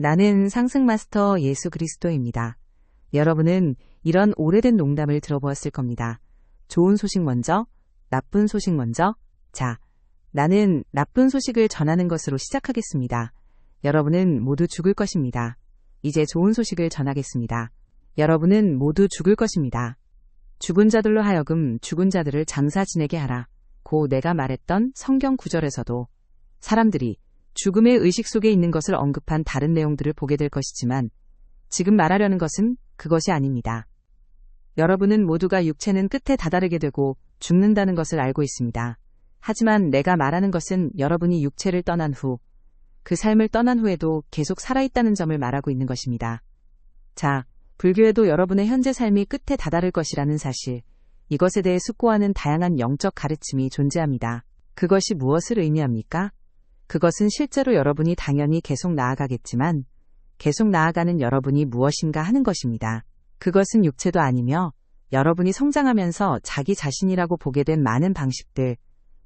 나는 상승마스터 예수 그리스도입니다. 여러분은 이런 오래된 농담을 들어보았을 겁니다. 좋은 소식 먼저, 나쁜 소식 먼저. 자, 나는 나쁜 소식을 전하는 것으로 시작하겠습니다. 여러분은 모두 죽을 것입니다. 이제 좋은 소식을 전하겠습니다. 여러분은 모두 죽을 것입니다. 죽은 자들로 하여금 죽은 자들을 장사 지내게 하라. 고 내가 말했던 성경 구절에서도 사람들이 죽음의 의식 속에 있는 것을 언급한 다른 내용들을 보게 될 것이지만 지금 말하려는 것은 그것이 아닙니다. 여러분은 모두가 육체는 끝에 다다르게 되고 죽는다는 것을 알고 있습니다. 하지만 내가 말하는 것은 여러분이 육체를 떠난 후, 그 삶을 떠난 후에도 계속 살아있다는 점을 말하고 있는 것입니다. 자, 불교에도 여러분의 현재 삶이 끝에 다다를 것이라는 사실, 이것에 대해 숙고하는 다양한 영적 가르침이 존재합니다. 그것이 무엇을 의미합니까? 그것은 실제로 여러분이 당연히 계속 나아가겠지만 계속 나아가는 여러분이 무엇인가 하는 것입니다. 그것은 육체도 아니며 여러분이 성장하면서 자기 자신이라고 보게 된 많은 방식들,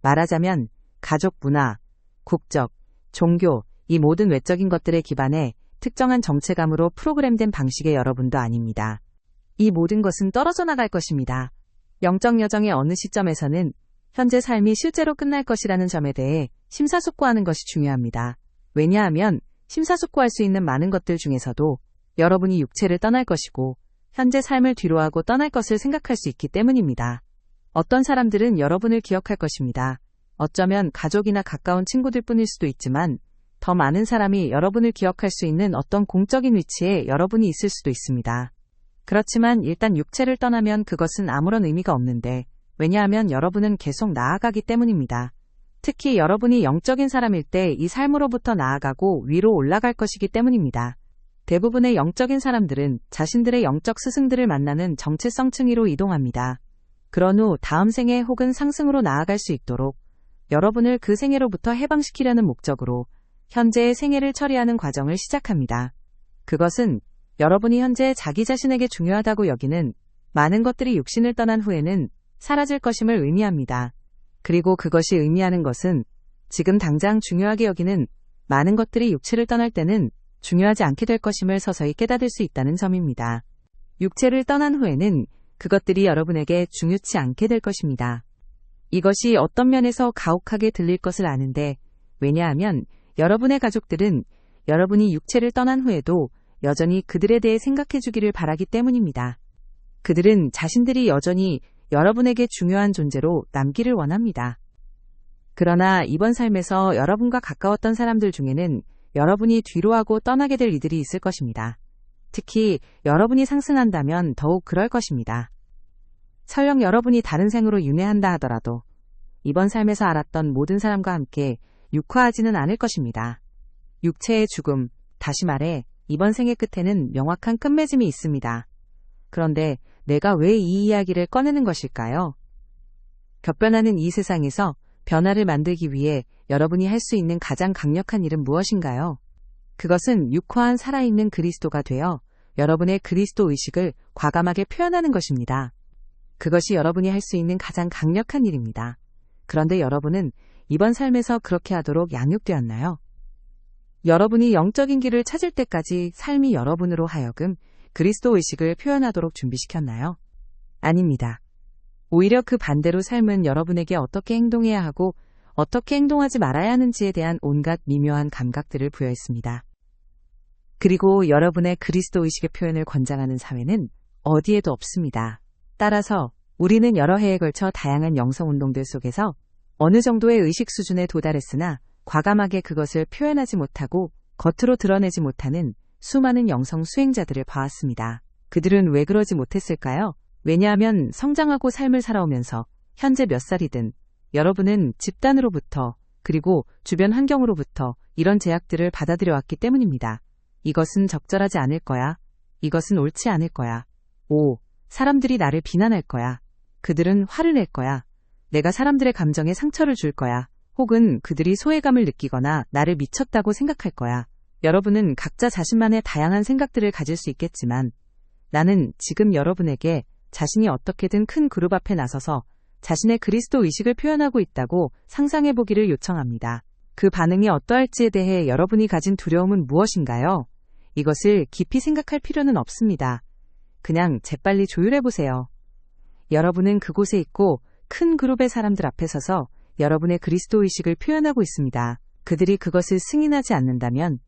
말하자면 가족 문화, 국적, 종교, 이 모든 외적인 것들에 기반해 특정한 정체감으로 프로그램된 방식의 여러분도 아닙니다. 이 모든 것은 떨어져 나갈 것입니다. 영적 여정의 어느 시점에서는 현재 삶이 실제로 끝날 것이라는 점에 대해 심사숙고하는 것이 중요합니다. 왜냐하면 심사숙고할 수 있는 많은 것들 중에서도 여러분이 육체를 떠날 것이고 현재 삶을 뒤로하고 떠날 것을 생각할 수 있기 때문입니다. 어떤 사람들은 여러분을 기억할 것입니다. 어쩌면 가족이나 가까운 친구들 뿐일 수도 있지만 더 많은 사람이 여러분을 기억할 수 있는 어떤 공적인 위치에 여러분이 있을 수도 있습니다. 그렇지만 일단 육체를 떠나면 그것은 아무런 의미가 없는데, 왜냐하면 여러분은 계속 나아가기 때문입니다. 특히 여러분이 영적인 사람일 때 이 삶으로부터 나아가고 위로 올라갈 것이기 때문입니다. 대부분의 영적인 사람들은 자신들의 영적 스승들을 만나는 정체성 층위로 이동합니다. 그런 후 다음 생애 혹은 상승으로 나아갈 수 있도록 여러분을 그 생애로부터 해방시키려는 목적으로 현재의 생애를 처리하는 과정을 시작합니다. 그것은 여러분이 현재 자기 자신에게 중요하다고 여기는 많은 것들이 육신을 떠난 후에는 사라질 것임을 의미합니다. 그리고 그것이 의미하는 것은 지금 당장 중요하게 여기는 많은 것들이 육체를 떠날 때는 중요하지 않게 될 것임을 서서히 깨닫을 수 있다는 점입니다. 육체를 떠난 후에는 그것들이 여러분에게 중요치 않게 될 것입니다. 이것이 어떤 면에서 가혹하게 들릴 것을 아는데, 왜냐하면 여러분의 가족들은 여러분이 육체를 떠난 후에도 여전히 그들에 대해 생각해 주기를 바라기 때문입니다. 그들은 자신들이 여전히 여러분에게 중요한 존재로 남기를 원합니다. 그러나 이번 삶에서 여러분과 가까웠던 사람들 중에는 여러분이 뒤로하고 떠나게 될 이들이 있을 것입니다. 특히 여러분이 상승한다면 더욱 그럴 것입니다. 설령 여러분이 다른 생으로 윤회한다 하더라도 이번 삶에서 알았던 모든 사람과 함께 육화하지는 않을 것입니다. 육체의 죽음, 다시 말해 이번 생의 끝에는 명확한 끝맺음이 있습니다. 그런데 내가 왜 이 이야기를 꺼내는 것일까요? 격변하는 이 세상에서 변화를 만들기 위해 여러분이 할 수 있는 가장 강력한 일은 무엇인가요? 그것은 육화한 살아있는 그리스도가 되어 여러분의 그리스도 의식을 과감하게 표현하는 것입니다. 그것이 여러분이 할 수 있는 가장 강력한 일입니다. 그런데 여러분은 이번 삶에서 그렇게 하도록 양육되었나요? 여러분이 영적인 길을 찾을 때까지 삶이 여러분으로 하여금 그리스도 의식을 표현하도록 준비시켰나요? 아닙니다. 오히려 그 반대로 삶은 여러분에게 어떻게 행동해야 하고 어떻게 행동하지 말아야 하는지에 대한 온갖 미묘한 감각들을 부여했습니다. 그리고 여러분의 그리스도 의식의 표현을 권장하는 사회는 어디에도 없습니다. 따라서 우리는 여러 해에 걸쳐 다양한 영성운동들 속에서 어느 정도의 의식 수준에 도달했으나 과감하게 그것을 표현하지 못하고 겉으로 드러내지 못하는 수많은 영성 수행자들을 봐왔습니다. 그들은 왜 그러지 못했을까요? 왜냐하면 성장하고 삶을 살아오면서 현재 몇 살이든 여러분은 집단으로부터 그리고 주변 환경으로부터 이런 제약들을 받아들여왔기 때문입니다. 이것은 적절하지 않을 거야. 이것은 옳지 않을 거야. 사람들이 나를 비난할 거야. 그들은 화를 낼 거야. 내가 사람들의 감정에 상처를 줄 거야. 혹은 그들이 소외감을 느끼거나 나를 미쳤다고 생각할 거야. 여러분은 각자 자신만의 다양한 생각들을 가질 수 있겠지만 나는 지금 여러분에게 자신이 어떻게든 큰 그룹 앞에 나서서 자신의 그리스도 의식을 표현하고 있다고 상상해보기를 요청합니다. 그 반응이 어떠할지에 대해 여러분이 가진 두려움은 무엇인가요? 이것을 깊이 생각할 필요는 없습니다. 그냥 재빨리 조율해보세요. 여러분은 그곳에 있고 큰 그룹의 사람들 앞에 서서 여러분의 그리스도의식을 표현하고 있습니다. 그들이 그것을 승인하지 않는다면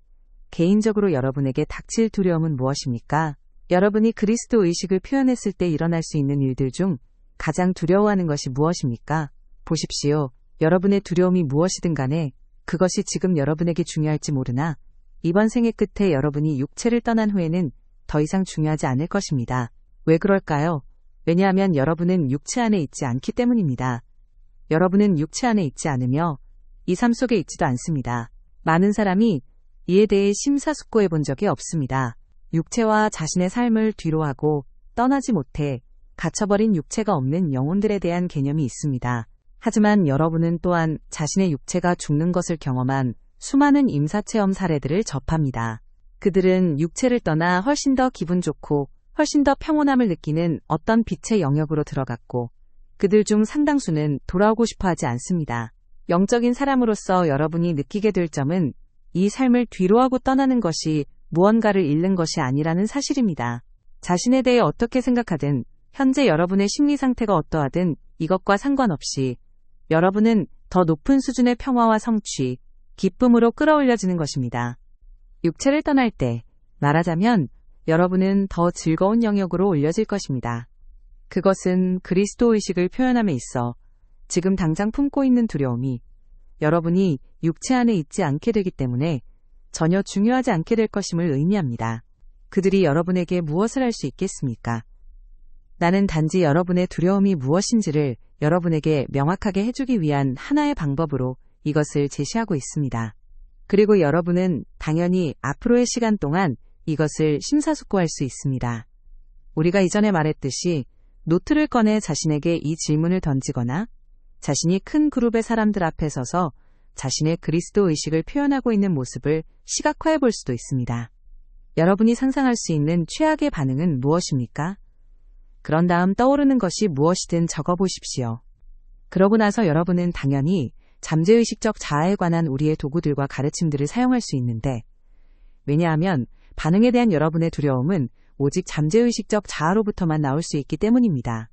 개인적으로 여러분에게 닥칠 두려움은 무엇입니까? 여러분이 그리스도의식을 표현했을 때 일어날 수 있는 일들 중 가장 두려워하는 것이 무엇입니까? 보십시오. 여러분의 두려움이 무엇이든 간에 그것이 지금 여러분에게 중요할지 모르나 이번 생애 끝에 여러분이 육체를 떠난 후에는 더 이상 중요하지 않을 것입니다. 왜 그럴까요? 왜냐하면 여러분은 육체 안에 있지 않기 때문입니다. 여러분은 육체 안에 있지 않으며 이 삶 속에 있지도 않습니다. 많은 사람이 이에 대해 심사숙고해 본 적이 없습니다. 육체와 자신의 삶을 뒤로하고 떠나지 못해 갇혀버린 육체가 없는 영혼들에 대한 개념이 있습니다. 하지만 여러분은 또한 자신의 육체가 죽는 것을 경험한 수많은 임사체험 사례들을 접합니다. 그들은 육체를 떠나 훨씬 더 기분 좋고 훨씬 더 평온함을 느끼는 어떤 빛의 영역으로 들어갔고 그들 중 상당수는 돌아오고 싶어 하지 않습니다. 영적인 사람으로서 여러분이 느끼게 될 점은 이 삶을 뒤로하고 떠나는 것이 무언가를 잃는 것이 아니라는 사실입니다. 자신에 대해 어떻게 생각하든 현재 여러분의 심리 상태가 어떠하든 이것과 상관없이 여러분은 더 높은 수준의 평화와 성취, 기쁨으로 끌어올려지는 것입니다. 육체를 떠날 때 말하자면 여러분은 더 즐거운 영역으로 올려질 것입니다. 그것은 그리스도의식을 표현함에 있어 지금 당장 품고 있는 두려움이 여러분이 육체 안에 있지 않게 되기 때문에 전혀 중요하지 않게 될 것임을 의미합니다. 그들이 여러분에게 무엇을 할 수 있겠습니까? 나는 단지 여러분의 두려움이 무엇인지를 여러분에게 명확하게 해주기 위한 하나의 방법으로 이것을 제시하고 있습니다. 그리고 여러분은 당연히 앞으로의 시간 동안 이것을 심사숙고할 수 있습니다. 우리가 이전에 말했듯이 노트를 꺼내 자신에게 이 질문을 던지거나 자신이 큰 그룹의 사람들 앞에 서서 자신의 그리스도 의식을 표현하고 있는 모습을 시각화해 볼 수도 있습니다. 여러분이 상상할 수 있는 최악의 반응은 무엇입니까? 그런 다음 떠오르는 것이 무엇이든 적어보십시오. 그러고 나서 여러분은 당연히 잠재의식적 자아에 관한 우리의 도구들과 가르침들을 사용할 수 있는데, 왜냐하면 반응에 대한 여러분의 두려움은 오직 잠재의식적 자아로부터만 나올 수 있기 때문입니다.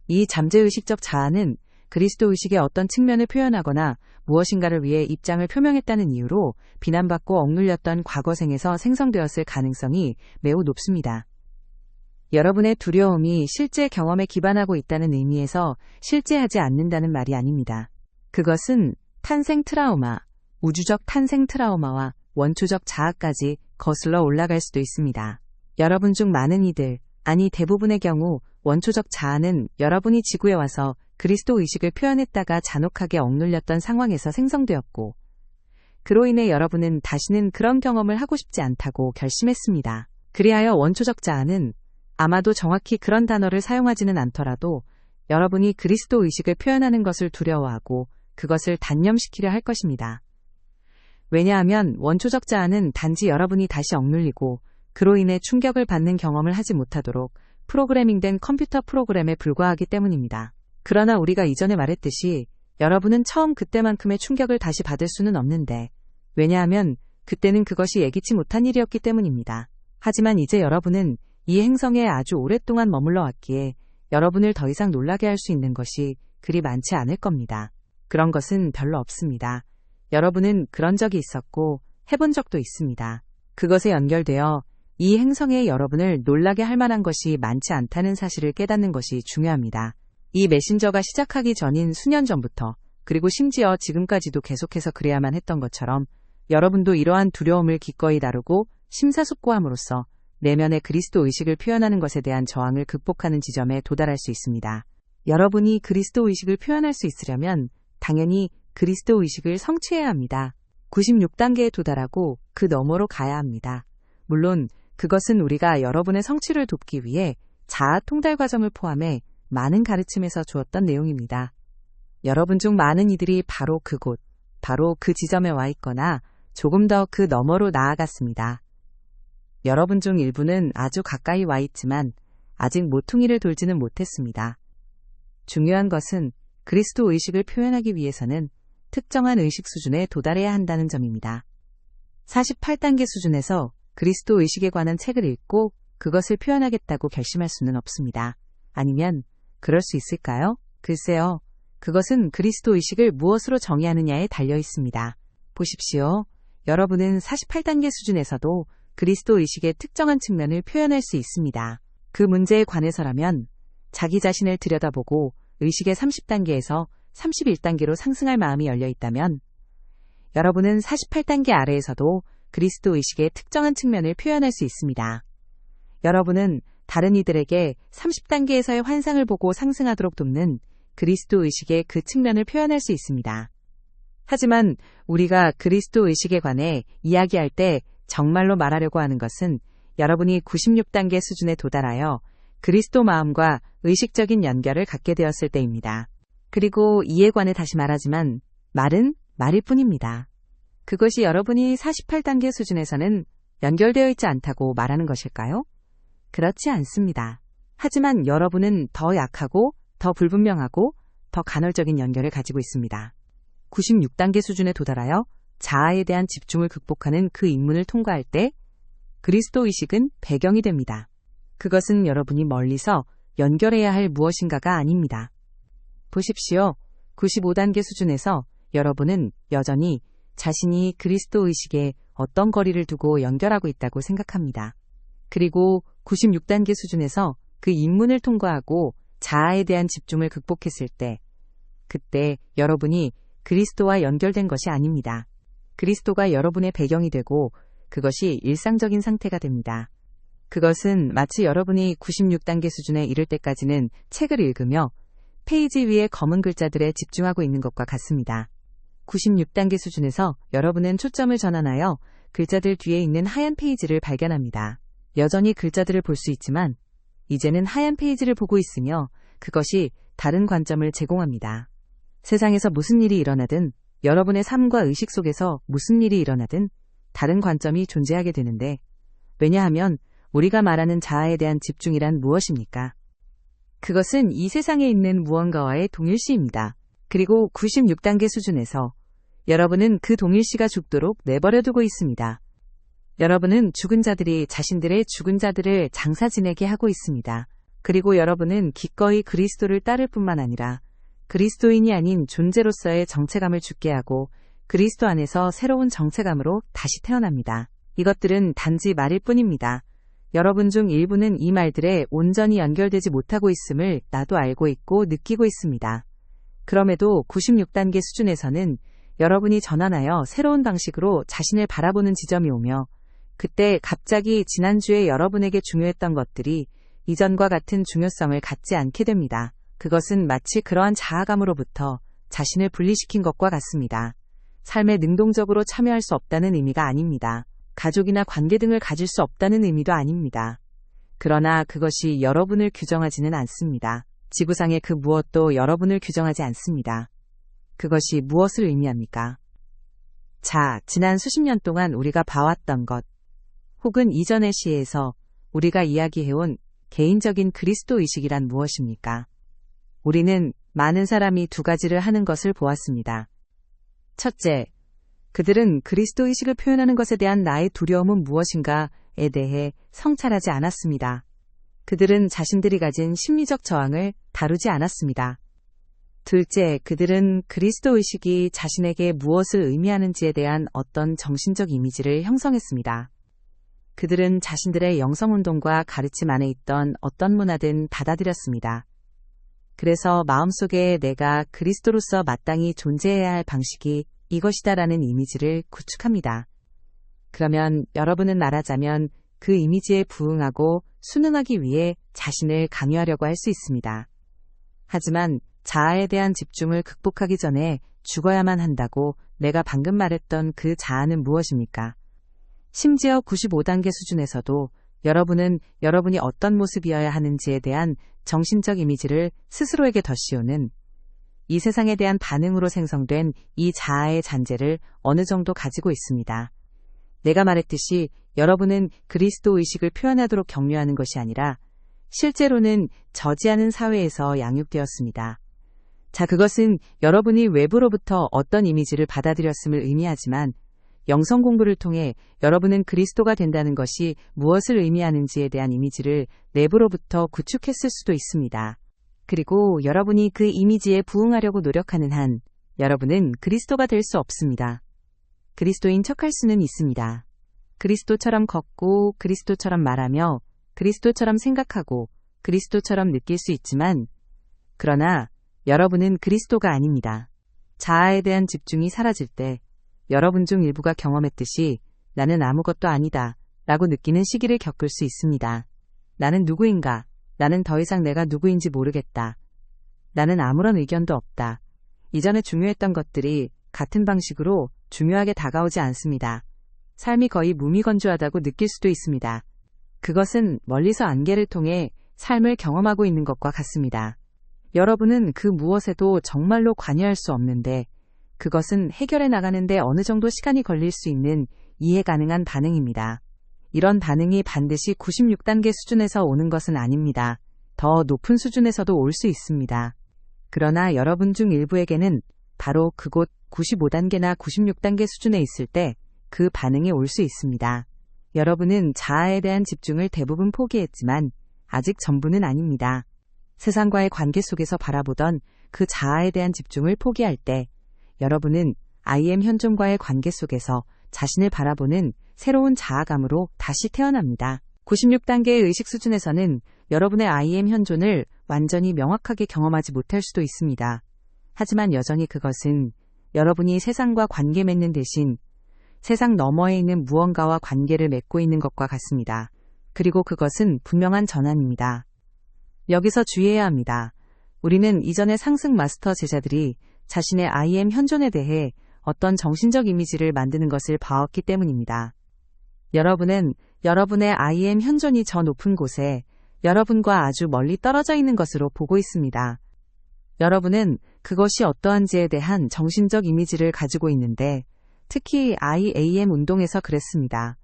이 잠재의식적 자아는 그리스도의식의 어떤 측면을 표현하거나 무엇인가를 위해 입장을 표명했다는 이유로 비난받고 억눌렸던 과거생에서 생성되었을 가능성이 매우 높습니다. 여러분의 두려움이 실제 경험에 기반하고 있다는 의미에서 실제하지 않는다는 말이 아닙니다. 그것은 탄생 트라우마, 우주적 탄생 트라우마와 원초적 자아까지 거슬러 올라갈 수도 있습니다. 여러분 중 많은 이들, 아니 대부분의 경우 원초적 자아는 여러분이 지구에 와서 그리스도 의식을 표현했다가 잔혹하게 억눌렸던 상황에서 생성되었고, 그로 인해 여러분은 다시는 그런 경험을 하고 싶지 않다고 결심했습니다. 그리하여 원초적 자아는 아마도 정확히 그런 단어를 사용하지는 않더라도 여러분이 그리스도 의식을 표현하는 것을 두려워하고 그것을 단념시키려 할 것입니다. 왜냐하면 원초적 자아는 단지 여러분이 다시 억눌리고 그로 인해 충격을 받는 경험을 하지 못하도록 프로그래밍된 컴퓨터 프로그램에 불과하기 때문입니다. 그러나 우리가 이전에 말했듯이 여러분은 처음 그때만큼의 충격을 다시 받을 수는 없는데, 왜냐하면 그때는 그것이 예기치 못한 일이었기 때문입니다. 하지만 이제 여러분은 이 행성에 아주 오랫동안 머물러 왔기에 여러분을 더 이상 놀라게 할 수 있는 것이 그리 많지 않을 겁니다. 그런 것은 별로 없습니다. 여러분은 그런 적이 있었고 해본 적도 있습니다. 그것에 연결되어 이 행성에 여러분을 놀라게 할 만한 것이 많지 않다는 사실을 깨닫는 것이 중요합니다. 이 메신저가 시작하기 전인 수년 전부터, 그리고 심지어 지금까지도 계속해서 그래야만 했던 것처럼 여러분도 이러한 두려움을 기꺼이 다루고 심사숙고함으로써 내면의 그리스도 의식을 표현하는 것에 대한 저항을 극복하는 지점에 도달할 수 있습니다. 여러분이 그리스도 의식을 표현할 수 있으려면 당연히 그리스도 의식을 성취해야 합니다. 96단계에 도달하고 그 너머로 가야 합니다. 물론 그것은 우리가 여러분의 성취를 돕기 위해 자아 통달 과정을 포함해 많은 가르침에서 주었던 내용입니다. 여러분 중 많은 이들이 바로 그곳, 바로 그 지점에 와 있거나 조금 더 그 너머로 나아갔습니다. 여러분 중 일부는 아주 가까이 와 있지만 아직 모퉁이를 돌지는 못했습니다. 중요한 것은 그리스도 의식을 표현하기 위해서는 특정한 의식 수준에 도달해야 한다는 점입니다. 48단계 수준에서 그리스도 의식에 관한 책을 읽고 그것을 표현하겠다고 결심할 수는 없습니다. 아니면 그럴 수 있을까요? 글쎄요. 그것은 그리스도 의식을 무엇으로 정의하느냐에 달려 있습니다. 보십시오. 여러분은 48단계 수준에서도 그리스도 의식의 특정한 측면을 표현할 수 있습니다. 그 문제에 관해서라면 자기 자신을 들여다보고 의식의 30단계에서 31단계로 상승할 마음이 열려 있다면 여러분은 48단계 아래에서도 그리스도 의식의 특정한 측면을 표현할 수 있습니다. 여러분은 다른 이들에게 30단계에서의 환상을 보고 상승하도록 돕는 그리스도 의식의 그 측면을 표현할 수 있습니다. 하지만 우리가 그리스도 의식에 관해 이야기할 때 정말로 말하려고 하는 것은 여러분이 96단계 수준에 도달하여 그리스도 마음과 의식적인 연결을 갖게 되었을 때입니다. 그리고 이에 관해 다시 말하지만 말은 말일 뿐입니다. 그것이 여러분이 48단계 수준에서는 연결되어 있지 않다고 말하는 것일까요? 그렇지 않습니다. 하지만 여러분은 더 약하고 더 불분명하고 더 간헐적인 연결을 가지고 있습니다. 96단계 수준에 도달하여 자아에 대한 집중을 극복하는 그 입문을 통과할 때 그리스도 의식은 배경이 됩니다. 그것은 여러분이 멀리서 연결해야 할 무엇인가가 아닙니다. 보십시오. 95단계 수준에서 여러분은 여전히 자신이 그리스도 의식에 어떤 거리를 두고 연결하고 있다고 생각합니다. 그리고 96단계 수준에서 그 입문을 통과하고 자아에 대한 집중을 극복했을 때, 그때 여러분이 그리스도와 연결된 것이 아닙니다. 그리스도가 여러분의 배경이 되고 그것이 일상적인 상태가 됩니다. 그것은 마치 여러분이 96단계 수준에 이를 때까지는 책을 읽으며 페이지 위의 검은 글자들에 집중하고 있는 것과 같습니다. 96단계 수준에서 여러분은 초점을 전환하여 글자들 뒤에 있는 하얀 페이지를 발견합니다. 여전히 글자들을 볼 수 있지만 이제는 하얀 페이지를 보고 있으며 그것이 다른 관점을 제공합니다. 세상에서 무슨 일이 일어나든 여러분의 삶과 의식 속에서 무슨 일이 일어나든 다른 관점이 존재하게 되는데, 왜냐하면 우리가 말하는 자아에 대한 집중이란 무엇입니까? 그것은 이 세상에 있는 무언가와의 동일시입니다. 그리고 96단계 수준에서 여러분은 그 동일시가 죽도록 내버려두고 있습니다. 여러분은 죽은 자들이 자신들의 죽은 자들을 장사 지내게 하고 있습니다. 그리고 여러분은 기꺼이 그리스도를 따를 뿐만 아니라 그리스도인이 아닌 존재로서의 정체감을 죽게 하고 그리스도 안에서 새로운 정체감으로 다시 태어납니다. 이것들은 단지 말일 뿐입니다. 여러분 중 일부는 이 말들에 온전히 연결되지 못하고 있음을 나도 알고 있고 느끼고 있습니다. 그럼에도 96단계 수준에서는 여러분이 전환하여 새로운 방식으로 자신을 바라보는 지점이 오며 그때 갑자기 지난주에 여러분에게 중요했던 것들이 이전과 같은 중요성을 갖지 않게 됩니다. 그것은 마치 그러한 자아감으로부터 자신을 분리시킨 것과 같습니다. 삶에 능동적으로 참여할 수 없다는 의미가 아닙니다. 가족이나 관계 등을 가질 수 없다는 의미도 아닙니다. 그러나 그것이 여러분을 규정하지는 않습니다. 지구상의 그 무엇도 여러분을 규정하지 않습니다. 그것이 무엇을 의미합니까? 자, 지난 수십 년 동안 우리가 봐왔던 것, 혹은 이전의 시에서 우리가 이야기해온 개인적인 그리스도 의식이란 무엇입니까? 우리는 많은 사람이 두 가지를 하는 것을 보았습니다. 첫째, 그들은 그리스도 의식을 표현하는 것에 대한 나의 두려움은 무엇인가에 대해 성찰하지 않았습니다. 그들은 자신들이 가진 심리적 저항을 다루지 않았습니다. 둘째, 그들은 그리스도 의식이 자신에게 무엇을 의미하는지에 대한 어떤 정신적 이미지를 형성했습니다. 그들은 자신들의 영성운동과 가르침 안에 있던 어떤 문화든 받아들였습니다. 그래서 마음속에 내가 그리스도로서 마땅히 존재해야 할 방식이 이것이다라는 이미지를 구축합니다. 그러면 여러분은 말하자면 그 이미지에 부응하고 순응하기 위해 자신을 강요하려고 할 수 있습니다. 하지만 자아에 대한 집중을 극복하기 전에 죽어야만 한다고 내가 방금 말했던 그 자아는 무엇입니까? 심지어 95단계 수준에서도 여러분은 여러분이 어떤 모습이어야 하는지에 대한 정신적 이미지를 스스로에게 덧씌우는 이 세상에 대한 반응으로 생성된 이 자아의 잔재를 어느 정도 가지고 있습니다. 내가 말했듯이 여러분은 그리스도 의식을 표현하도록 격려하는 것이 아니라 실제로는 저지하는 사회에서 양육되었습니다. 자, 그것은 여러분이 외부로부터 어떤 이미지를 받아들였음을 의미하지만 영성 공부를 통해 여러분은 그리스도가 된다는 것이 무엇을 의미하는지에 대한 이미지를 내부로부터 구축했을 수도 있습니다. 그리고 여러분이 그 이미지에 부응하려고 노력하는 한 여러분은 그리스도가 될 수 없습니다. 그리스도인 척할 수는 있습니다. 그리스도처럼 걷고 그리스도처럼 말하며 그리스도처럼 생각하고 그리스도처럼 느낄 수 있지만 그러나 여러분은 그리스도가 아닙니다. 자아에 대한 집중이 사라질 때 여러분 중 일부가 경험했듯이 나는 아무것도 아니다 라고 느끼는 시기를 겪을 수 있습니다. 나는 누구인가? 나는 더 이상 내가 누구인지 모르겠다. 나는 아무런 의견도 없다. 이전에 중요했던 것들이 같은 방식으로 중요하게 다가오지 않습니다. 삶이 거의 무미건조하다고 느낄 수도 있습니다. 그것은 멀리서 안개를 통해 삶을 경험하고 있는 것과 같습니다. 여러분은 그 무엇에도 정말로 관여할 수 없는데 그것은 해결해 나가는데 어느 정도 시간이 걸릴 수 있는 이해 가능한 반응입니다. 이런 반응이 반드시 96단계 수준에서 오는 것은 아닙니다. 더 높은 수준에서도 올 수 있습니다. 그러나 여러분 중 일부에게는 바로 그곳 95단계나 96단계 수준에 있을 때 그 반응이 올 수 있습니다. 여러분은 자아에 대한 집중을 대부분 포기했지만 아직 전부는 아닙니다. 세상과의 관계 속에서 바라보던 그 자아에 대한 집중을 포기할 때 여러분은 I am 현존과의 관계 속에서 자신을 바라보는 새로운 자아감으로 다시 태어납니다. 96단계의 의식 수준에서는 여러분의 I am 현존을 완전히 명확하게 경험하지 못할 수도 있습니다. 하지만 여전히 그것은 여러분이 세상과 관계 맺는 대신 세상 너머에 있는 무언가와 관계를 맺고 있는 것과 같습니다. 그리고 그것은 분명한 전환입니다. 여기서 주의해야 합니다. 우리는 이전의 상승 마스터 제자들이 자신의 I am 현존에 대해 어떤 정신적 이미지를 만드는 것을 봐왔기 때문입니다. 여러분은 여러분의 I am 현존이 저 높은 곳에 여러분과 아주 멀리 떨어져 있는 것으로 보고 있습니다. 여러분은 그것이 어떠한지에 대한 정신적 이미지를 가지고 있는데 특히 IAM 운동에서 그랬습니다.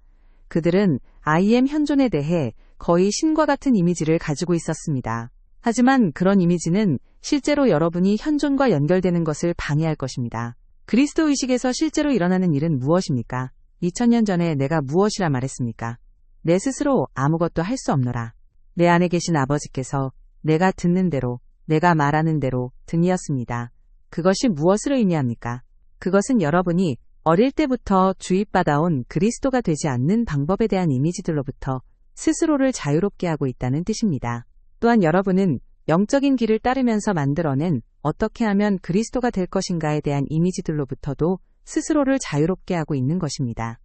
그들은 I am 현존에 대해 거의 신과 같은 이미지를 가지고 있었습니다. 하지만 그런 이미지는 실제로 여러분이 현존과 연결되는 것을 방해할 것입니다. 그리스도 의식에서 실제로 일어나는 일은 무엇입니까? 2000년 전에 내가 무엇이라 말했습니까? 내 스스로 아무것도 할 수 없노라. 내 안에 계신 아버지께서 내가 듣는 대로, 내가 말하는 대로 등이었습니다. 그것이 무엇을 의미합니까? 그것은 여러분이 어릴 때부터 주입받아온 그리스도가 되지 않는 방법에 대한 이미지들로부터 스스로를 자유롭게 하고 있다는 뜻입니다. 또한 여러분은 영적인 길을 따르면서 만들어낸 어떻게 하면 그리스도가 될 것인가에 대한 이미지들로부터도 스스로를 자유롭게 하고 있는 것입니다.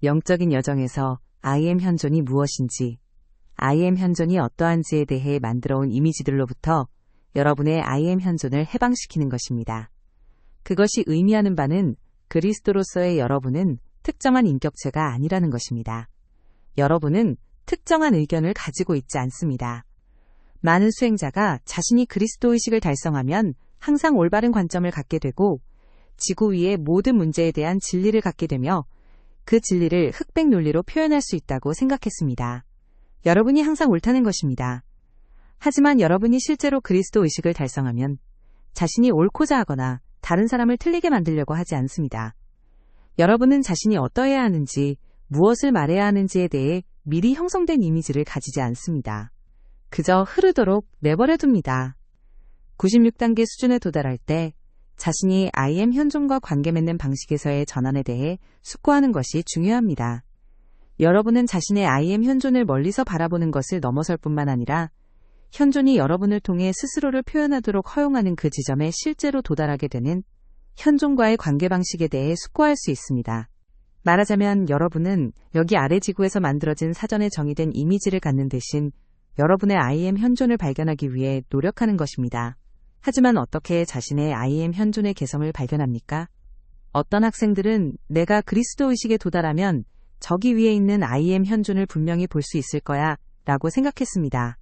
영적인 여정에서 I am 현존이 무엇인지, I am 현존이 어떠한지에 대해 만들어온 이미지들로부터 여러분의 I am 현존을 해방시키는 것입니다. 그것이 의미하는 바는 그리스도로서의 여러분은 특정한 인격체가 아니라는 것입니다. 여러분은 특정한 의견을 가지고 있지 않습니다. 많은 수행자가 자신이 그리스도 의식을 달성하면 항상 올바른 관점을 갖게 되고 지구 위의 모든 문제에 대한 진리를 갖게 되며 그 진리를 흑백 논리로 표현할 수 있다고 생각했습니다. 여러분이 항상 옳다는 것입니다. 하지만 여러분이 실제로 그리스도 의식을 달성하면 자신이 옳고자 하거나 다른 사람을 틀리게 만들려고 하지 않습니다. 여러분은 자신이 어떠해야 하는지, 무엇을 말해야 하는지에 대해 미리 형성된 이미지를 가지지 않습니다. 그저 흐르도록 내버려둡니다. 96단계 수준에 도달할 때 자신이 I am 현존과 관계 맺는 방식에서의 전환에 대해 숙고하는 것이 중요합니다. 여러분은 자신의 I am 현존을 멀리서 바라보는 것을 넘어설 뿐만 아니라 현존이 여러분을 통해 스스로를 표현하도록 허용하는 그 지점에 실제로 도달하게 되는 현존과의 관계 방식에 대해 숙고할 수 있습니다. 말하자면 여러분은 여기 아래 지구에서 만들어진 사전에 정의된 이미지를 갖는 대신 여러분의 I am 현존을 발견하기 위해 노력하는 것입니다. 하지만 어떻게 자신의 I am 현존의 개성을 발견합니까? 어떤 학생들은 내가 그리스도 의식에 도달하면 저기 위에 있는 I am 현존을 분명히 볼 수 있을 거야 라고 생각했습니다.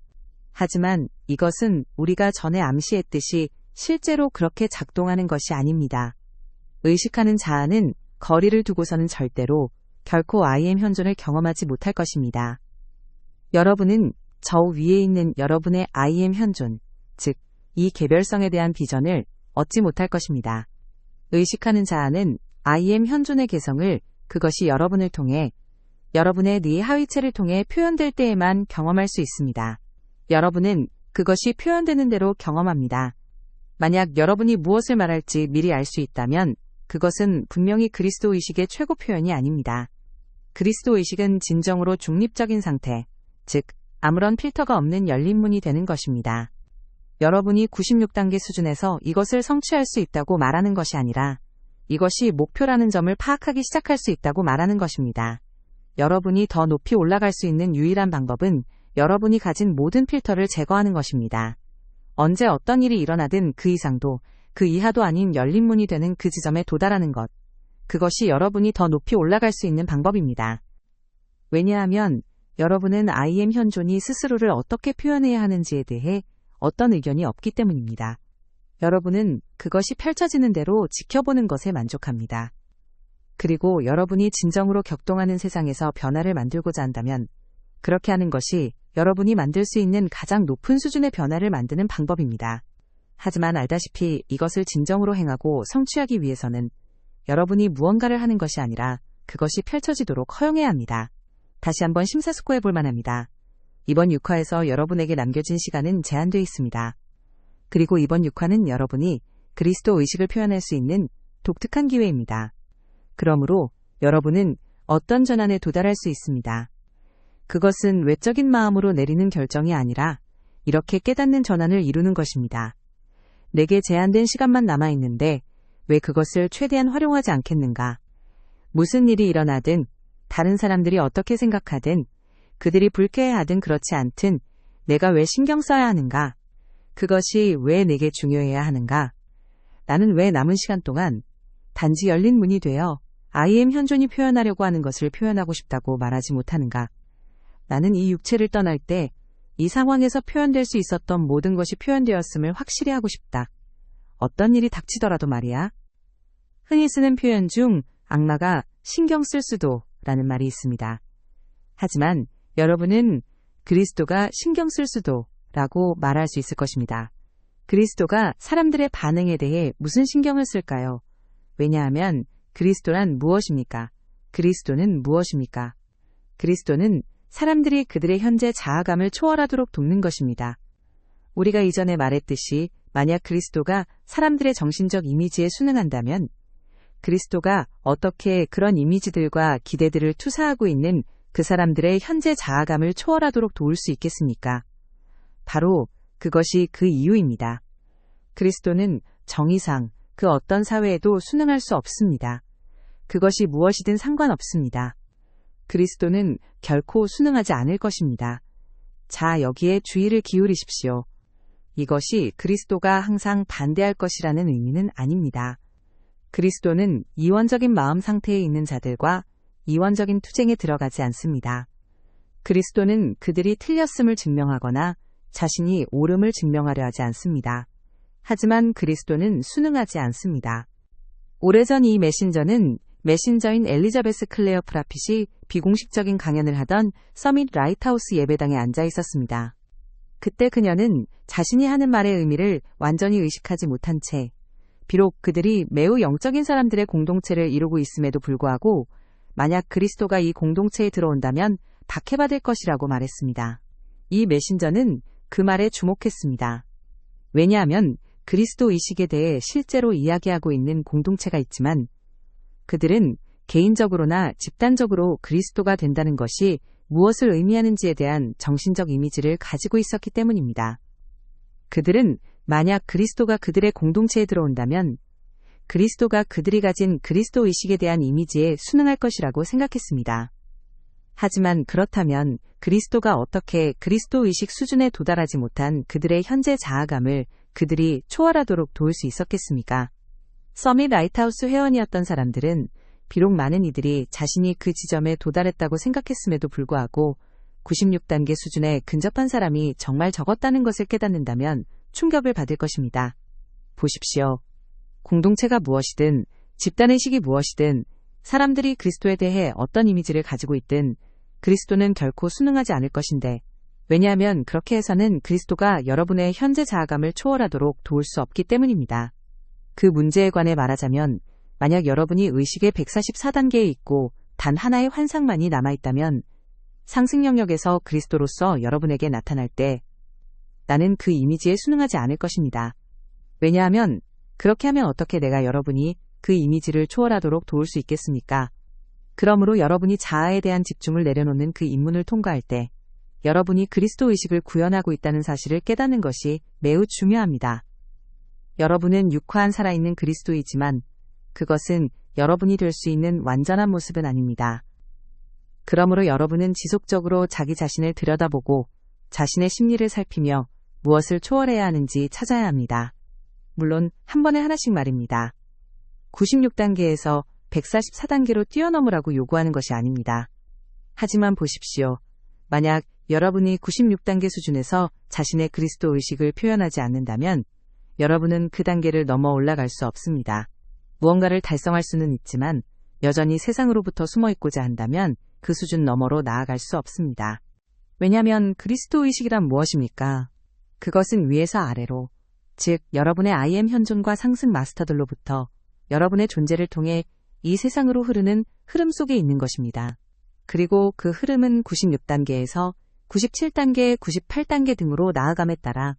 하지만 이것은 우리가 전에 암시했듯이 실제로 그렇게 작동하는 것이 아닙니다. 의식하는 자아는 거리를 두고서는 절대로 결코 I am 현존을 경험하지 못할 것입니다. 여러분은 저 위에 있는 여러분의 I am 현존, 즉 이 개별성에 대한 비전을 얻지 못할 것입니다. 의식하는 자아는 I am 현존의 개성을 그것이 여러분을 통해, 여러분의 네 하위체를 통해 표현될 때에만 경험할 수 있습니다. 여러분은 그것이 표현되는 대로 경험합니다. 만약 여러분이 무엇을 말할지 미리 알 수 있다면 그것은 분명히 그리스도 의식의 최고 표현이 아닙니다. 그리스도 의식은 진정으로 중립적인 상태, 즉 아무런 필터가 없는 열린 문이 되는 것입니다. 여러분이 96단계 수준에서 이것을 성취할 수 있다고 말하는 것이 아니라 이것이 목표라는 점을 파악하기 시작할 수 있다고 말하는 것입니다. 여러분이 더 높이 올라갈 수 있는 유일한 방법은 여러분이 가진 모든 필터를 제거하는 것입니다. 언제 어떤 일이 일어나든 그 이상도 그 이하도 아닌 열린 문이 되는 그 지점에 도달하는 것. 그것이 여러분이 더 높이 올라갈 수 있는 방법입니다. 왜냐하면 여러분은 I am 현존이 스스로를 어떻게 표현해야 하는지에 대해 어떤 의견이 없기 때문입니다. 여러분은 그것이 펼쳐지는 대로 지켜보는 것에 만족합니다. 그리고 여러분이 진정으로 격동하는 세상에서 변화를 만들고자 한다면 그렇게 하는 것이 여러분이 만들 수 있는 가장 높은 수준의 변화를 만드는 방법입니다. 하지만 알다시피 이것을 진정으로 행하고 성취하기 위해서는 여러분이 무언가를 하는 것이 아니라 그것이 펼쳐지도록 허용해야 합니다. 다시 한번 심사숙고해 볼 만합니다. 이번 6화에서 여러분에게 남겨진 시간은 제한되어 있습니다. 그리고 이번 6화는 여러분이 그리스도 의식을 표현할 수 있는 독특한 기회입니다. 그러므로 여러분은 어떤 전환에 도달할 수 있습니다. 그것은 외적인 마음으로 내리는 결정이 아니라 이렇게 깨닫는 전환을 이루는 것입니다. 내게 제한된 시간만 남아있는데 왜 그것을 최대한 활용하지 않겠는가? 무슨 일이 일어나든 다른 사람들이 어떻게 생각하든 그들이 불쾌해하든 그렇지 않든 내가 왜 신경 써야 하는가? 그것이 왜 내게 중요해야 하는가? 나는 왜 남은 시간 동안 단지 열린 문이 되어 I am 현존이 표현하려고 하는 것을 표현하고 싶다고 말하지 못하는가? 나는 이 육체를 떠날 때 이 상황에서 표현될 수 있었던 모든 것이 표현되었음을 확실히 하고 싶다. 어떤 일이 닥치더라도 말이야. 흔히 쓰는 표현 중 악마가 신경 쓸 수도 라는 말이 있습니다. 하지만 여러분은 그리스도가 신경 쓸 수도 라고 말할 수 있을 것입니다. 그리스도가 사람들의 반응에 대해 무슨 신경을 쓸까요? 왜냐하면 그리스도란 무엇입니까? 그리스도는 무엇입니까? 그리스도는 사람들이 그들의 현재 자아감을 초월하도록 돕는 것입니다. 우리가 이전에 말했듯이 만약 그리스도가 사람들의 정신적 이미지에 순응한다면 그리스도가 어떻게 그런 이미지들과 기대들을 투사하고 있는 그 사람들의 현재 자아감을 초월하도록 도울 수 있겠습니까? 바로 그것이 그 이유입니다. 그리스도는 정의상 그 어떤 사회에도 순응할 수 없습니다. 그것이 무엇이든 상관없습니다. 그리스도는 결코 순응하지 않을 것입니다. 자, 여기에 주의를 기울이십시오. 이것이 그리스도가 항상 반대할 것이라는 의미는 아닙니다. 그리스도는 이원적인 마음 상태에 있는 자들과 이원적인 투쟁에 들어가지 않습니다. 그리스도는 그들이 틀렸음을 증명하거나 자신이 옳음을 증명하려 하지 않습니다. 하지만 그리스도는 순응하지 않습니다. 오래전 이 메신저는 메신저인 엘리자베스 클레어 프라핏이 비공식적인 강연을 하던 서밋 라이트하우스 예배당에 앉아 있었습니다. 그때 그녀는 자신이 하는 말의 의미를 완전히 의식하지 못한 채 비록 그들이 매우 영적인 사람들의 공동체를 이루고 있음에도 불구하고 만약 그리스도가 이 공동체에 들어온다면 박해받을 것이라고 말했습니다. 이 메신저는 그 말에 주목했습니다. 왜냐하면 그리스도 의식에 대해 실제로 이야기하고 있는 공동체가 있지만 그들은 개인적으로나 집단적으로 그리스도가 된다는 것이 무엇을 의미하는지에 대한 정신적 이미지를 가지고 있었기 때문입니다. 그들은 만약 그리스도가 그들의 공동체에 들어온다면 그리스도가 그들이 가진 그리스도 의식에 대한 이미지에 순응할 것이라고 생각했습니다. 하지만 그렇다면 그리스도가 어떻게 그리스도 의식 수준에 도달하지 못한 그들의 현재 자아감을 그들이 초월하도록 도울 수 있었겠습니까? 서밋 라이트하우스 회원이었던 사람들은 비록 많은 이들이 자신이 그 지점에 도달했다고 생각했음에도 불구하고 96단계 수준에 근접한 사람이 정말 적었다는 것을 깨닫는다면 충격을 받을 것입니다. 보십시오. 공동체가 무엇이든 집단의식이 무엇이든 사람들이 그리스도에 대해 어떤 이미지를 가지고 있든 그리스도는 결코 순응하지 않을 것인데 왜냐하면 그렇게 해서는 그리스도가 여러분의 현재 자아감을 초월하도록 도울 수 없기 때문입니다. 그 문제에 관해 말하자면 만약 여러분이 의식의 144단계에 있고 단 하나의 환상만이 남아있다면 상승 영역에서 그리스도로서 여러분에게 나타날 때 나는 그 이미지에 순응하지 않을 것입니다. 왜냐하면 그렇게 하면 어떻게 내가 여러분이 그 이미지를 초월하도록 도울 수 있겠습니까? 그러므로 여러분이 자아에 대한 집중을 내려놓는 그 입문을 통과할 때 여러분이 그리스도 의식을 구현하고 있다는 사실을 깨닫는 것이 매우 중요합니다. 여러분은 육화한 살아있는 그리스도이지만 그것은 여러분이 될 수 있는 완전한 모습은 아닙니다. 그러므로 여러분은 지속적으로 자기 자신을 들여다보고 자신의 심리를 살피며 무엇을 초월해야 하는지 찾아야 합니다. 물론 한 번에 하나씩 말입니다. 96단계에서 144단계로 뛰어넘으라고 요구하는 것이 아닙니다. 하지만 보십시오. 만약 여러분이 96단계 수준에서 자신의 그리스도 의식을 표현하지 않는다면 여러분은 그 단계를 넘어 올라갈 수 없습니다. 무언가를 달성할 수는 있지만 여전히 세상으로부터 숨어 있고자 한다면 그 수준 너머로 나아갈 수 없습니다. 왜냐하면 그리스도 의식이란 무엇입니까? 그것은 위에서 아래로, 즉 여러분의 I am 현존과 상승 마스터들로부터 여러분의 존재를 통해 이 세상으로 흐르는 흐름 속에 있는 것입니다. 그리고 그 흐름은 96단계에서 97단계, 98단계 등으로 나아감에 따라